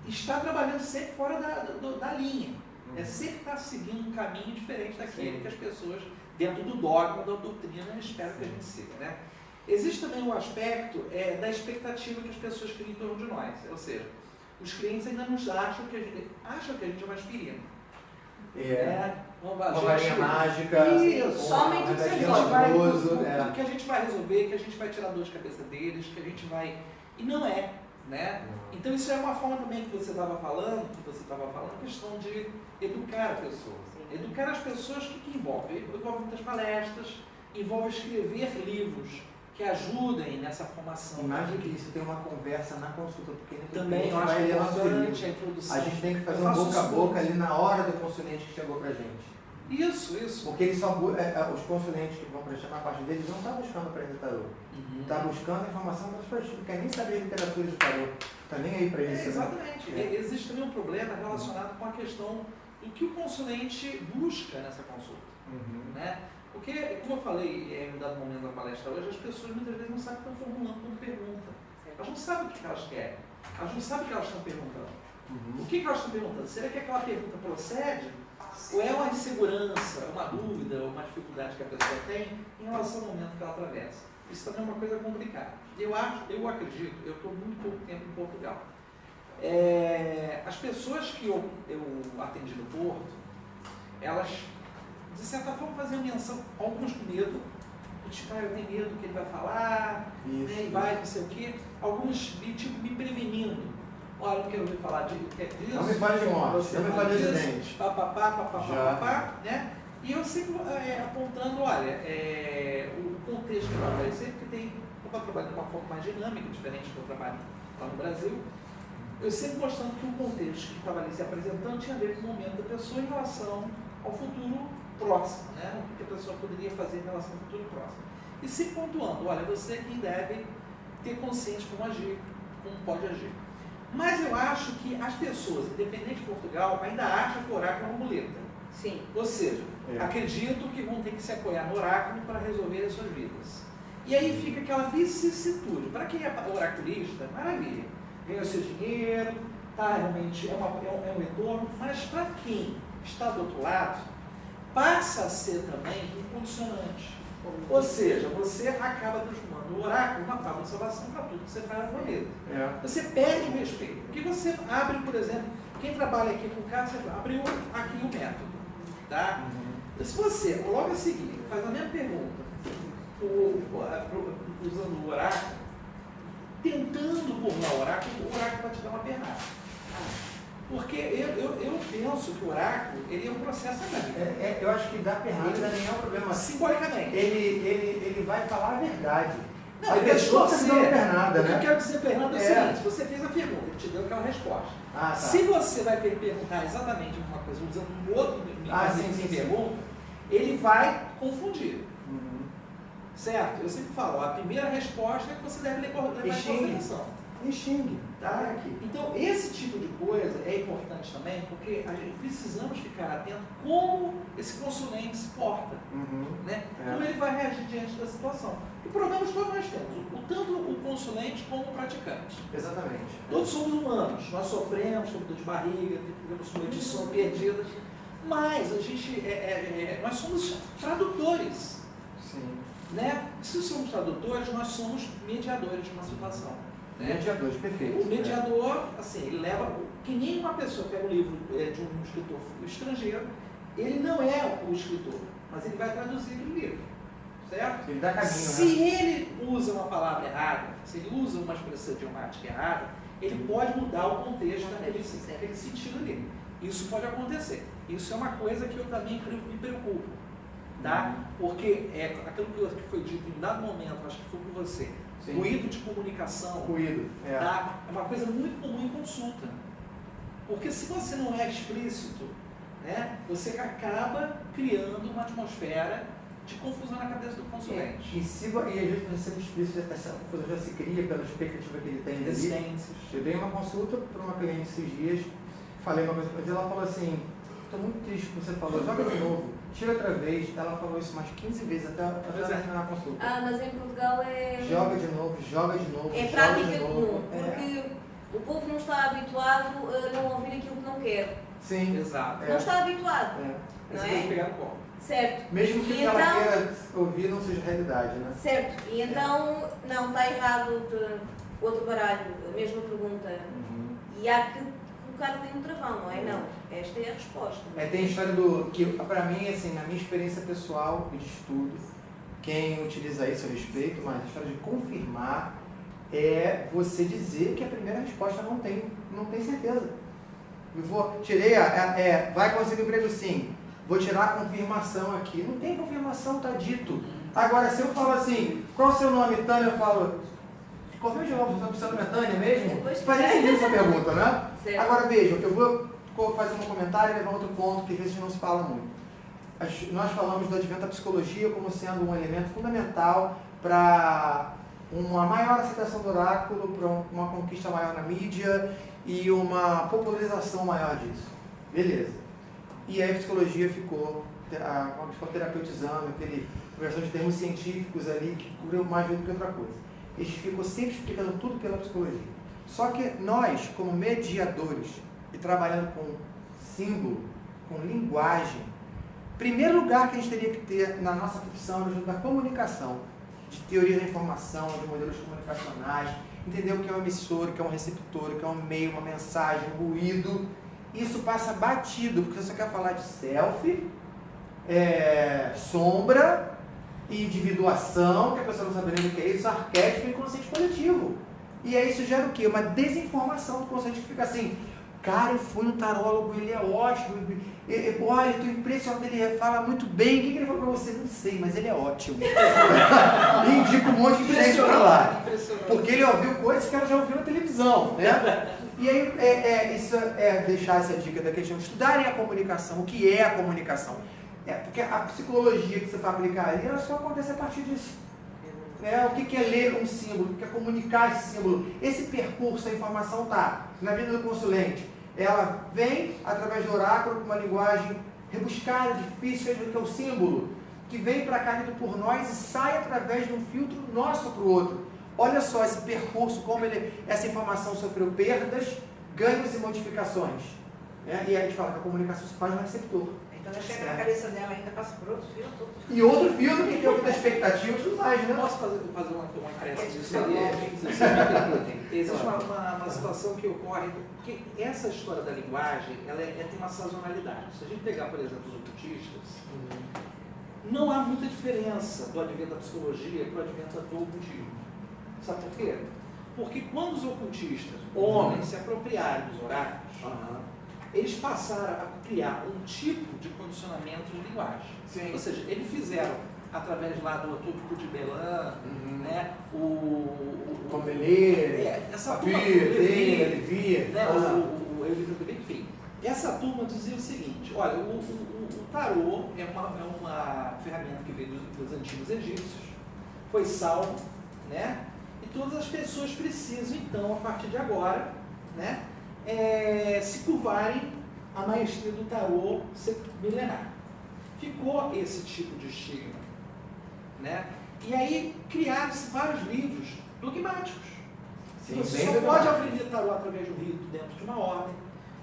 está trabalhando sempre fora da linha. Sempre está seguindo um caminho diferente daquele que as pessoas, dentro do dogma, da doutrina, esperam que a gente siga, né? Existe também um aspecto da expectativa que as pessoas criam em torno de nós. Ou seja, os clientes ainda nos acham que a gente é uma aspirina. Uma varinha mágica, somente o tudo que a gente vai resolver, que a gente vai tirar dor de cabeça deles, que a gente vai... E não é, né? Então isso é uma forma também que você estava falando, a questão de educar a pessoa. Educar as pessoas que envolve muitas palestras, envolve escrever livros que ajudem nessa formação. E mais do que isso, tem uma conversa na consulta, porque também eu acho importante a introdução. A gente tem que fazer um boca a boca ali na hora do consulente que chegou pra gente. Isso. Porque eles são, os consulentes que vão prestar na parte deles não estão buscando apresentar tarô. Está buscando informação para as pessoas, não quer nem saber de literatura de tarô. Está nem aí para isso. Exatamente. Existe também um problema relacionado com a questão do que o consulente busca nessa consulta. Né? Porque, como eu falei em um dado momento da palestra hoje, as pessoas muitas vezes não sabem o que estão formulando como pergunta. Elas não sabem o que elas querem. Elas não sabem o que elas estão perguntando. O que elas estão perguntando? Será que aquela pergunta procede? Ou é uma insegurança, uma dúvida, uma dificuldade que a pessoa tem em relação ao momento que ela atravessa? Isso também é uma coisa complicada. Eu acredito, eu estou muito pouco tempo em Portugal. As pessoas que eu atendi no Porto, elas, de certa forma, faziam menção, algumas com medo, tipo, eu tenho medo do que ele vai falar, né, e vai, não sei o quê. Alguns me prevenindo. Olha, não quero ouvir falar disso. Não me fale de morte, não me fale de acidente. Né? E eu sempre apontando, olha, o contexto que vai aparecer, porque eu estou trabalhando de uma forma mais dinâmica, diferente do que eu trabalho lá no Brasil. Eu sempre mostrando que o contexto que estava ali se apresentando tinha a ver com o momento da pessoa em relação ao futuro próximo, né? O que a pessoa poderia fazer em relação ao futuro próximo. E sempre pontuando, olha, você é quem deve ter consciência como agir, como pode agir. Mas eu acho que as pessoas, independente de Portugal, ainda acham que o oráculo é uma muleta. Sim. Ou seja, acreditam que vão ter que se apoiar no oráculo para resolver as suas vidas. E aí fica aquela vicissitude. Para quem é oraculista, maravilha. Ganha o seu dinheiro, realmente é um retorno, mas para quem está do outro lado, passa a ser também um condicionante. Ou seja, você acaba transformando o oráculo na tábua de salvação para tudo que você faz na vida. Você perde o respeito. Porque você abre, por exemplo, quem trabalha aqui com o cara, você abriu aqui o método. Tá? Se você, logo a seguir, faz a mesma pergunta, usando o oráculo, tentando burlar o oráculo vai te dar uma pernada. Porque eu penso que o oráculo, ele é um processo analítico. Eu acho que dar pernada nem é um problema. Simbolicamente. Ele vai falar a verdade. Não, a pessoa está dando pernada, né? O que eu quero dizer pernada é o seguinte, se você fez a pergunta, ele te deu aquela resposta. Tá. Se você vai perguntar exatamente uma coisa, usando um outro mecanismo de pergunta, ele vai confundir. Certo? Eu sempre falo, a primeira resposta é que você deve levar em consideração. E xingue. Tá? Então, esse tipo de coisa é importante também, porque a gente precisamos ficar atento como esse consulente se porta, né? Como ele vai reagir diante da situação. E problemas todos nós temos, tanto o consulente como o praticante. Exatamente. Todos somos humanos, nós sofremos, temos dor de barriga, temos noites de sono perdidas, mas a gente, nós somos tradutores. Sim. Né? Se somos tradutores, nós somos mediadores de uma situação. Né? Mediadores, perfeito. O mediador, assim, ele leva, que nem uma pessoa pega um livro de um escritor estrangeiro, ele não é o escritor, mas ele vai traduzir o livro, certo? Ele dá caminho, se ele usa uma palavra errada, se ele usa uma expressão idiomática errada, ele pode mudar o contexto daquele sentido ali. Isso pode acontecer. Isso é uma coisa que eu também me preocupo, tá? Porque aquilo que foi dito em um dado momento, acho que foi com você, ruído de comunicação, tá? É uma coisa muito comum em consulta. Porque se você não é explícito, né, você acaba criando uma atmosfera de confusão na cabeça do consulente. E às vezes você sendo explícito, essa confusão já se cria pela expectativa que ele tem ali. Resistências. Eu dei uma consulta para uma cliente esses dias, falei uma coisa para ela, ela falou assim, estou muito triste com o que você falou, joga de novo, tira outra vez. Ela falou isso umas 15 vezes até terminar a consulta. Ah, mas em Portugal é... Joga de novo, joga de novo, É joga prática de novo. comum, porque o povo não está habituado a não ouvir aquilo que não quer. Sim. Exato. Não está habituado, Mas não você tem que é? pegar no colo. Certo. Mesmo que E ela então- queira ouvir não seja realidade, né? Certo. E então, não, está errado outro baralho, a mesma pergunta. E há que colocar ali um travão, não é? Não. Esta é a resposta. Tem a história do que, para mim, assim, na minha experiência pessoal e de estudo, quem utiliza isso eu respeito, mas a história de confirmar é você dizer que a primeira resposta não tem certeza. Vai conseguir o emprego sim. Vou tirar a confirmação aqui. Não tem confirmação, tá dito. Agora, se eu falo assim, qual é o seu nome, Tânia? Eu falo, confirma de novo, seu nome é Tânia mesmo? Faria sentido essa pergunta, né? Certo. Agora, vejam, eu vou fazer um comentário e levar outro ponto que às vezes não se fala muito. Nós falamos do advento da psicologia como sendo um elemento fundamental para uma maior aceitação do oráculo, para uma conquista maior na mídia e uma popularização maior disso. Beleza. E aí a psicologia ficou terapeutizando, conversão de termos científicos ali, que cobriu mais do que outra coisa. Eles ficam sempre explicando tudo pela psicologia. Só que nós, como mediadores, e trabalhando com símbolo, com linguagem, primeiro lugar que a gente teria que ter na nossa profissão é da comunicação, de teoria da informação, de modelos comunicacionais, entender o que é um emissor, o que é um receptor, o que é um meio, uma mensagem, um ruído. Isso passa batido, porque você quer falar de selfie, sombra, individuação, que a pessoa não sabe nem o que é isso, arquétipo e inconsciente coletivo. E aí isso gera o quê? Uma desinformação do consciente que fica assim, cara, eu fui no tarólogo, ele é ótimo, olha, eu estou impressionado, ele fala muito bem, o que ele falou para você? Não sei, mas ele é ótimo. E indica um monte de gente para lá. Porque ele ouviu coisas que ela já ouviu na televisão, né? E aí, isso deixar essa dica da questão de estudarem a comunicação, o que é a comunicação. Porque a psicologia que você vai aplicar ali, ela só acontece a partir disso. O que é ler um símbolo, o que é comunicar esse símbolo. Esse percurso, a informação está na vida do consulente. Ela vem através do oráculo com uma linguagem rebuscada, difícil, que é o símbolo, que vem para cá dito por nós e sai através de um filtro nosso para o outro. Olha só esse percurso, como essa informação sofreu perdas, ganhos e modificações. E aí a gente fala que a comunicação se faz no receptor. Então ela chega na cabeça dela ainda, passa por outro filtro. E outro filtro que tem outra expectativa e tudo mais, né? Posso fazer uma acréscimo disso aí? Existe uma situação que ocorre, porque essa história da linguagem, ela tem uma sazonalidade. Se a gente pegar, por exemplo, os ocultistas, não há muita diferença do advento da psicologia para o advento do ocultismo. Sabe por quê? Porque quando os ocultistas, homens, se apropriaram dos oráculos, eles passaram a criar um tipo de condicionamento de linguagem. Sim. Ou seja, eles fizeram, através lá do Atópico de Belan, né, o Comelê, essa turma, Levia, né, o enfim. Essa turma dizia o seguinte, olha, o tarô é uma ferramenta que veio dos antigos egípcios, foi salvo, né, e todas as pessoas precisam, então, a partir de agora, né, se curvarem à maestria do tarô milenar. Ficou esse tipo de estigma, né? E aí criaram-se vários livros dogmáticos. Sim, Você só pode aprender tarô através do rito dentro de uma ordem.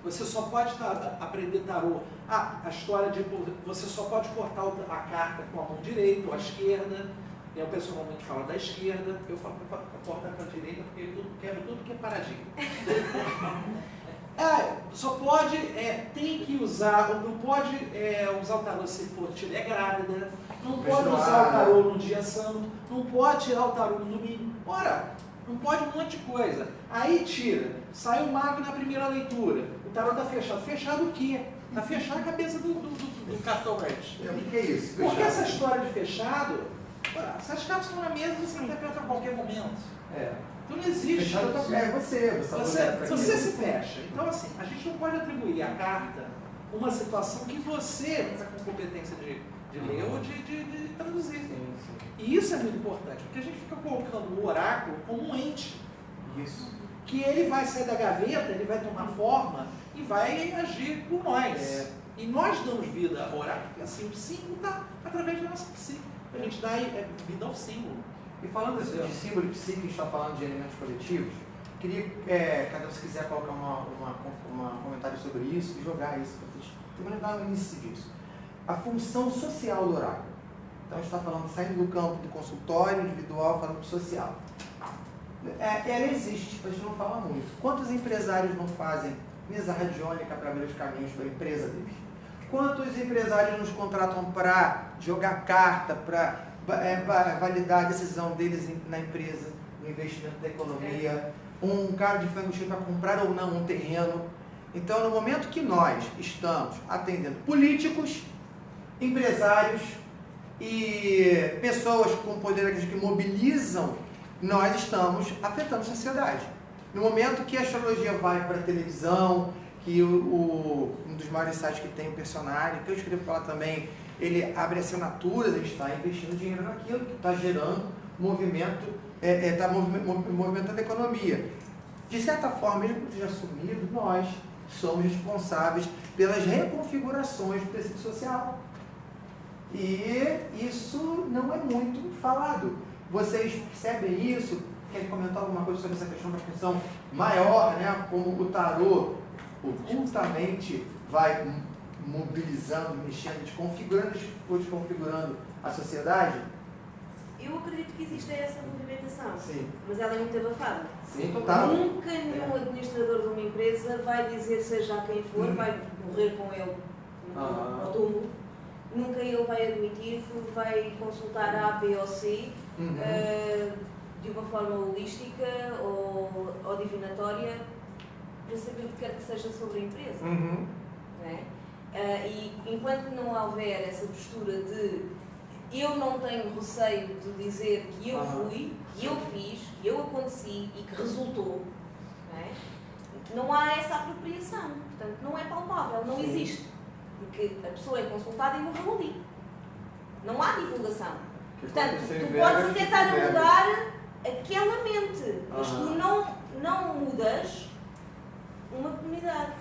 Você só pode aprender tarô. A história de você só pode cortar a carta com a mão direita ou a esquerda. O pessoal normalmente fala da esquerda, eu falo para cortar com a direita porque eu quero tudo que é paradinho. Só pode, tem que usar, não pode usar o tarô se for estiver grávida, não pode usar o tarô no dia santo, não pode tirar o tarô no domingo. Ora, não pode um monte de coisa. Aí tira, sai o mago na primeira leitura, o tarô está fechado. Fechado o quê? Está fechado a cabeça do cartomante. O que é isso? Fechado. Porque essa história de fechado, se as cartas estão na mesa, você interpreta a qualquer momento. Então não existe. Fechado Você se fecha. Então, assim, a gente não pode atribuir à carta uma situação que você está com competência de de ler ou de traduzir. Sim. E isso é muito importante, porque a gente fica colocando o oráculo como um ente. Isso. Que ele vai sair da gaveta, ele vai tomar forma e vai agir por nós. E nós damos vida ao oráculo, porque assim, o símbolo está através da nossa psique. A gente dá vida ao símbolo. E falando de símbolo e psique, a gente está falando de elementos coletivos, queria, cada um se quiser colocar um comentário sobre isso e jogar isso para vocês. Primeiro dar o início disso. A função social do oráculo. Então a gente está falando, saindo do campo do consultório individual, falando do social. Ela existe, a gente não fala muito. Quantos empresários não fazem mesa radiônica para abrir os caminhos para a empresa deles? Quantos empresários nos contratam para jogar carta, para validar a decisão deles na empresa, no investimento da economia? Um cara de frango para comprar ou não um terreno. Então, no momento que nós estamos atendendo políticos, empresários e pessoas com poder aquisitivo que mobilizam, nós estamos afetando a sociedade. No momento que a astrologia vai para a televisão, que um dos maiores sites que tem o Personagem, que eu escrevo para lá também, ele abre assinaturas, ele está investindo dinheiro naquilo, que está gerando movimento, está movimentando a economia. De certa forma, mesmo que seja assumido, nós somos responsáveis pelas reconfigurações do tecido social. E isso não é muito falado. Vocês percebem isso? Querem comentar alguma coisa sobre essa questão da função maior, né? Como o tarô ocultamente vai mobilizando, mexendo, desconfigurando a sociedade? Eu acredito que existe essa movimentação, Sim. mas ela é muito abafada. Sim, total. Nunca nenhum administrador de uma empresa vai dizer, seja quem for, vai morrer com ele ao túmulo. Nunca ele vai admitir que vai consultar A, B ou C de uma forma holística ou divinatória para saber o que quer que seja sobre a empresa. Não é? E enquanto não houver essa postura de eu não tenho receio de dizer que eu fui, que eu fiz, que eu aconteci e que resultou, não há essa apropriação. Portanto, não é palpável, não existe. Porque a pessoa é consultada e morreu ali. Não há divulgação. Portanto, tu podes até estar a mudar aquela mente, mas tu não mudas uma comunidade.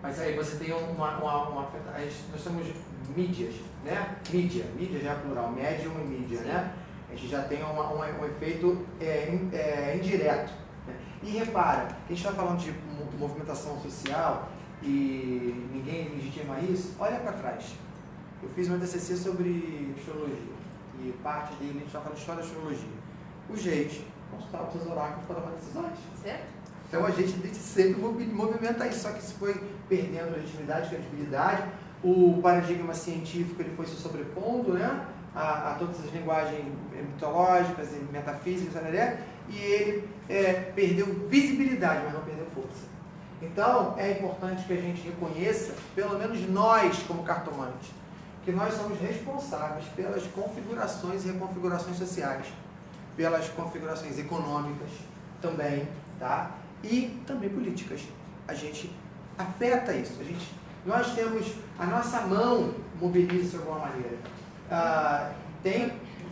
Mas aí você tem nós temos mídias, né? Mídia já é plural, médium e mídia, né? A gente já tem um efeito indireto. Né? E repara, a gente está falando de movimentação social e ninguém legitima isso. Olha para trás. Eu fiz uma TCC sobre astrologia e parte dele a gente está falando de história da astrologia. O gente consultava os seus oráculos para tomar decisões. Certo? Então a gente desde sempre movimenta isso, só que isso foi perdendo legitimidade, credibilidade. O paradigma científico ele foi se sobrepondo, né, a todas as linguagens mitológicas e metafísicas, né, e ele perdeu visibilidade, mas não perdeu força. Então é importante que a gente reconheça, pelo menos nós como cartomantes, que nós somos responsáveis pelas configurações e reconfigurações sociais, pelas configurações econômicas também, tá? E também políticas. A gente afeta isso. Nós temos a nossa mão mobiliza de alguma maneira.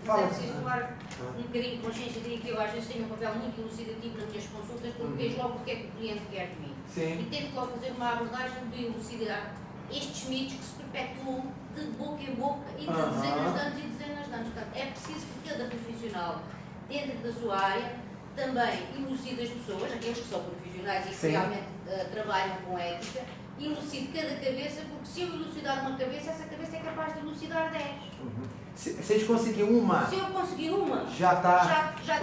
Fala. É preciso tomar um bocadinho de consciência de que eu às vezes tenho um papel muito elucidativo nas minhas consultas, porque vejo logo o que é que o cliente quer de mim. Sim. E tento logo fazer uma abordagem de elucidar estes mitos que se perpetuam de boca em boca e de dezenas de anos e dezenas de anos. Portanto, é preciso que cada profissional, dentro da sua área, também elucide as pessoas, aqueles que são profissionais e que realmente trabalham com ética, elucide cada cabeça, porque se eu elucidar uma cabeça, essa cabeça é capaz de elucidar 10. Se a gente conseguir uma... Se eu conseguir uma, já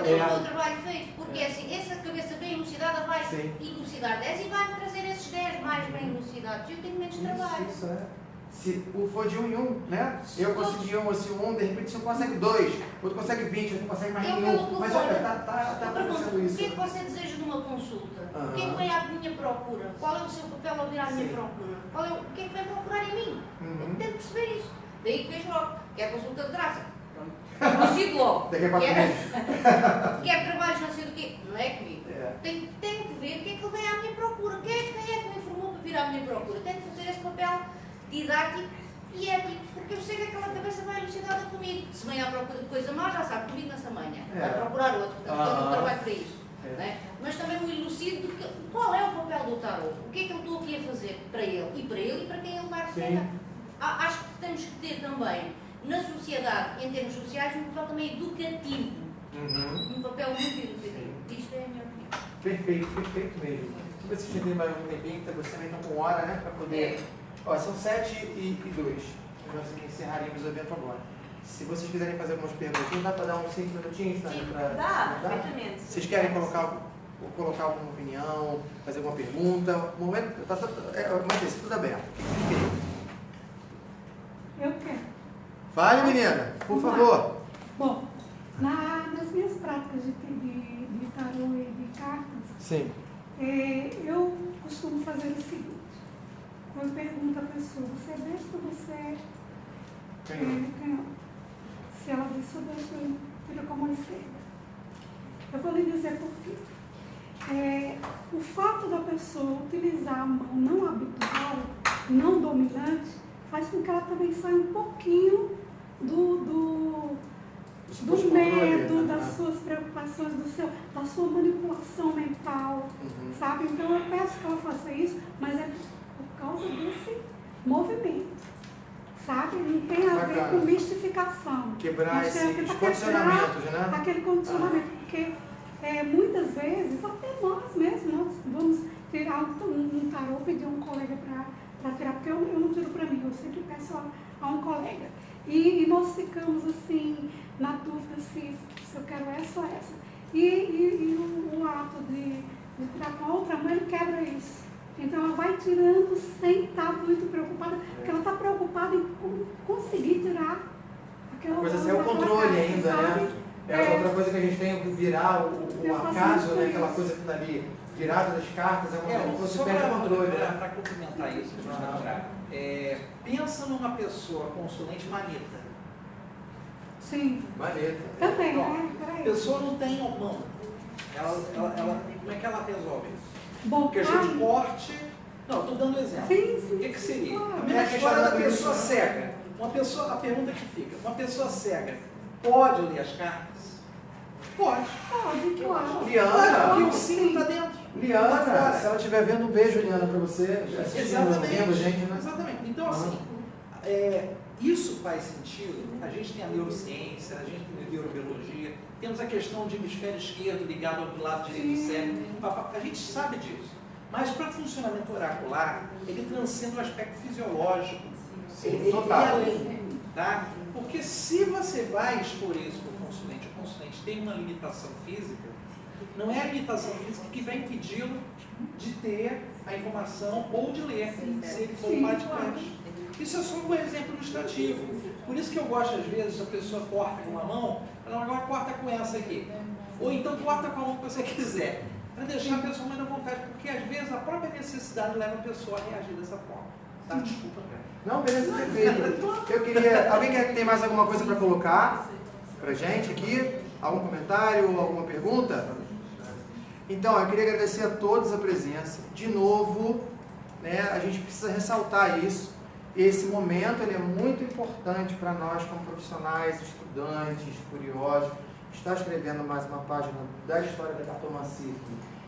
tem o meu trabalho feito, porque assim, essa cabeça bem elucidada vai elucidar 10 e vai trazer esses 10 mais bem elucidados. Eu tenho menos trabalho. Isso é. Se for de 1 em 1, né? Eu consegui um, de repente você consegue 2, outro consegue 20, outro consegue mais nenhum. Mas olha, tá acontecendo isso. O que é que você deseja de uma consulta? O que é que vem à minha procura? Qual é o seu papel a vir à minha procura? O que é que vem procurar em mim? Eu tento perceber isso. Daí que vejo logo, quer consulta de graça. Consigo logo. Daqui a 4 meses. Quer trabalhos, não sei do quê. Não é comigo. Tenho que ver o que é que ele vem à minha procura. Quem é que me informou para vir à minha procura? Tenho que fazer esse papel didático E é tipo, porque eu sei que aquela cabeça vai elucidada comigo. Se vem à procura de coisa má, já sabe, comigo nessa manhã. Vai procurar outro, portanto, eu não trabalho para isso. Né? Mas também o elucido de qual é o papel do tarot, o que é que eu estou aqui a fazer para ele e para quem ele vai representar. Acho que temos que ter também, na sociedade, em termos sociais, um papel também educativo. Um papel muito educativo. Isto é a minha opinião. Perfeito, perfeito mesmo. Se vocês têm mais um tempinho, vocês também estão com hora, né? Para poder. Ó, são 7h02. Nós encerraríamos o evento agora. Se vocês quiserem fazer algumas perguntas, dá para dar uns 5 minutinhos? Sim, dá, perfeitamente. Vocês querem colocar alguma opinião, fazer alguma pergunta? O momento está tudo aberto. Eu quero. Fale, menina, por favor. Bom, nas minhas práticas de tarô e de cartas, Sim. eu costumo fazer o seguinte. Eu pergunto à pessoa, você é destro ou você é canhoto? Se ela diz sou destro, eu tiro com a mão esquerda. Eu vou lhe dizer por quê. O fato da pessoa utilizar a mão não habitual, não dominante, faz com que ela também saia um pouquinho do medo, das suas preocupações, da sua manipulação mental, sabe? Então eu peço que ela faça isso, mas é por causa desse movimento, sabe? Não tem a ver com mistificação. Quebrar esses condicionamentos, né? Aquele condicionamento, porque muitas vezes, até nós mesmos, nós vamos tirar um tarô, pedir um colega para tirar, porque eu não tiro para mim, eu sempre peço a um colega. E nós ficamos assim, na dúvida se eu quero essa ou essa. E o ato de tirar com a outra mão, ele quebra isso. Então ela vai tirando sem estar muito preocupada, porque ela está preocupada em conseguir tirar aquela coisa é o controle ainda, né? Outra coisa que a gente tem que virar o acaso, né? Aquela coisa que está ali virada das cartas, é uma coisa que você perde o controle. Para complementar isso, pensa numa pessoa consulente maneta. Sim. Maneta. Também, né? A pessoa não tem mão. Como é que ela resolve isso? Bom, questão de corte. Não, estou dando exemplo. Sim. O que seria? Claro. A mesma história da pessoa cega. A pergunta que fica, uma pessoa cega pode ler as cartas? Pode, claro. Liana, porque o sim está dentro. Liana, se ela estiver vendo, um beijo, Liana, para você. Exatamente. Gente, né? Exatamente. Então, assim, isso faz sentido. A gente tem a neurociência, a gente tem a neurobiologia, temos a questão de hemisfério esquerdo ligado ao lado direito do cérebro. A gente sabe disso. Mas para funcionamento oracular, ele transcende o aspecto fisiológico. Ele é além. Tá? Porque se você vai expor isso para o consulente tem uma limitação física, não é a limitação física que vai impedi-lo de ter a informação ou de ler, se ele for praticante. Isso é só um exemplo ilustrativo. Por isso que eu gosto, às vezes, a pessoa corta com uma mão, ela agora corta com essa aqui. Ou então corta com a mão que você quiser, para deixar a pessoa mais à vontade, porque às vezes a própria necessidade leva a pessoa a reagir dessa forma. Tá? Desculpa. Não, beleza, perfeito. Eu queria. Alguém tem mais alguma coisa para colocar para gente aqui? Algum comentário, alguma pergunta? Então, eu queria agradecer a todos a presença. De novo, né, a gente precisa ressaltar isso. Esse momento ele é muito importante para nós, como profissionais, estudantes, curiosos. Está escrevendo mais uma página da história da cartomancia.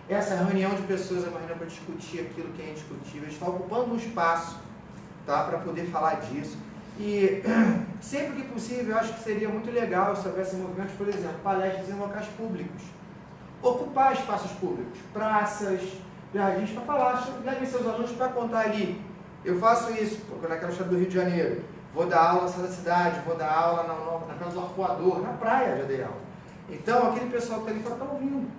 Essa reunião de pessoas é uma reunião para discutir aquilo que é indiscutível. A gente está ocupando um espaço, tá, para poder falar disso. E sempre que possível, eu acho que seria muito legal se houvesse movimentos, por exemplo, palestras em locais públicos. Ocupar espaços públicos, praças, jardins, para falar, levem seus alunos para contar ali. Eu faço isso naquela história do Rio de Janeiro. Vou dar aula na sala da cidade, vou dar aula na casa do arpoador, na praia já dei aula. Então, aquele pessoal que está ali fora está ouvindo.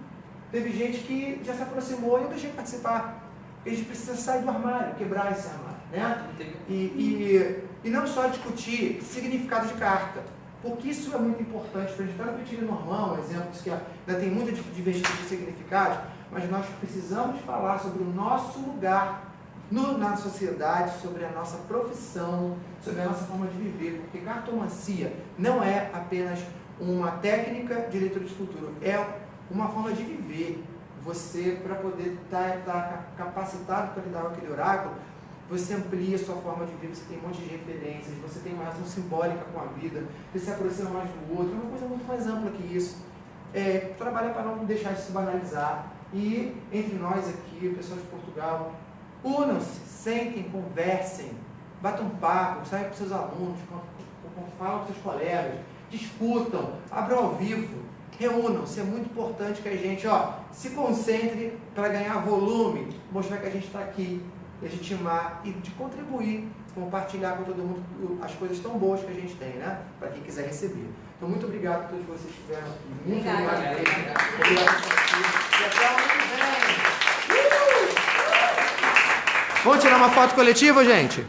Teve gente que já se aproximou e eu deixei participar. A gente precisa sair do armário, quebrar esse armário, né? E não só discutir significado de carta, porque isso é muito importante para a gente. Está no Petit Normand, um exemplo que ainda tem muita diversidade de significados, mas nós precisamos falar sobre o nosso lugar na sociedade, sobre a nossa profissão, sobre a nossa forma de viver, porque cartomancia não é apenas uma técnica de leitura de futuro, é uma forma de viver. Você, para poder estar capacitado para lidar com aquele oráculo, você amplia a sua forma de ver, você tem um monte de referências, você tem uma relação simbólica com a vida, você se aproxima mais do outro, é uma coisa muito mais ampla que isso. Trabalhar para não deixar de se banalizar. E entre nós aqui, o pessoal de Portugal, unam-se, sentem, conversem, batam papo, saiam com seus alunos, falam com seus colegas, discutam, abram ao vivo, reúnam-se. É muito importante que a gente se concentre para ganhar volume, mostrar que a gente está aqui, legitimar e de contribuir, compartilhar com todo mundo as coisas tão boas que a gente tem, né? Para quem quiser receber. Então, muito obrigado a todos vocês que estiveram aqui. Muito obrigado. Obrigado por assistir. E até o ano que vem. Vamos tirar uma foto coletiva, gente?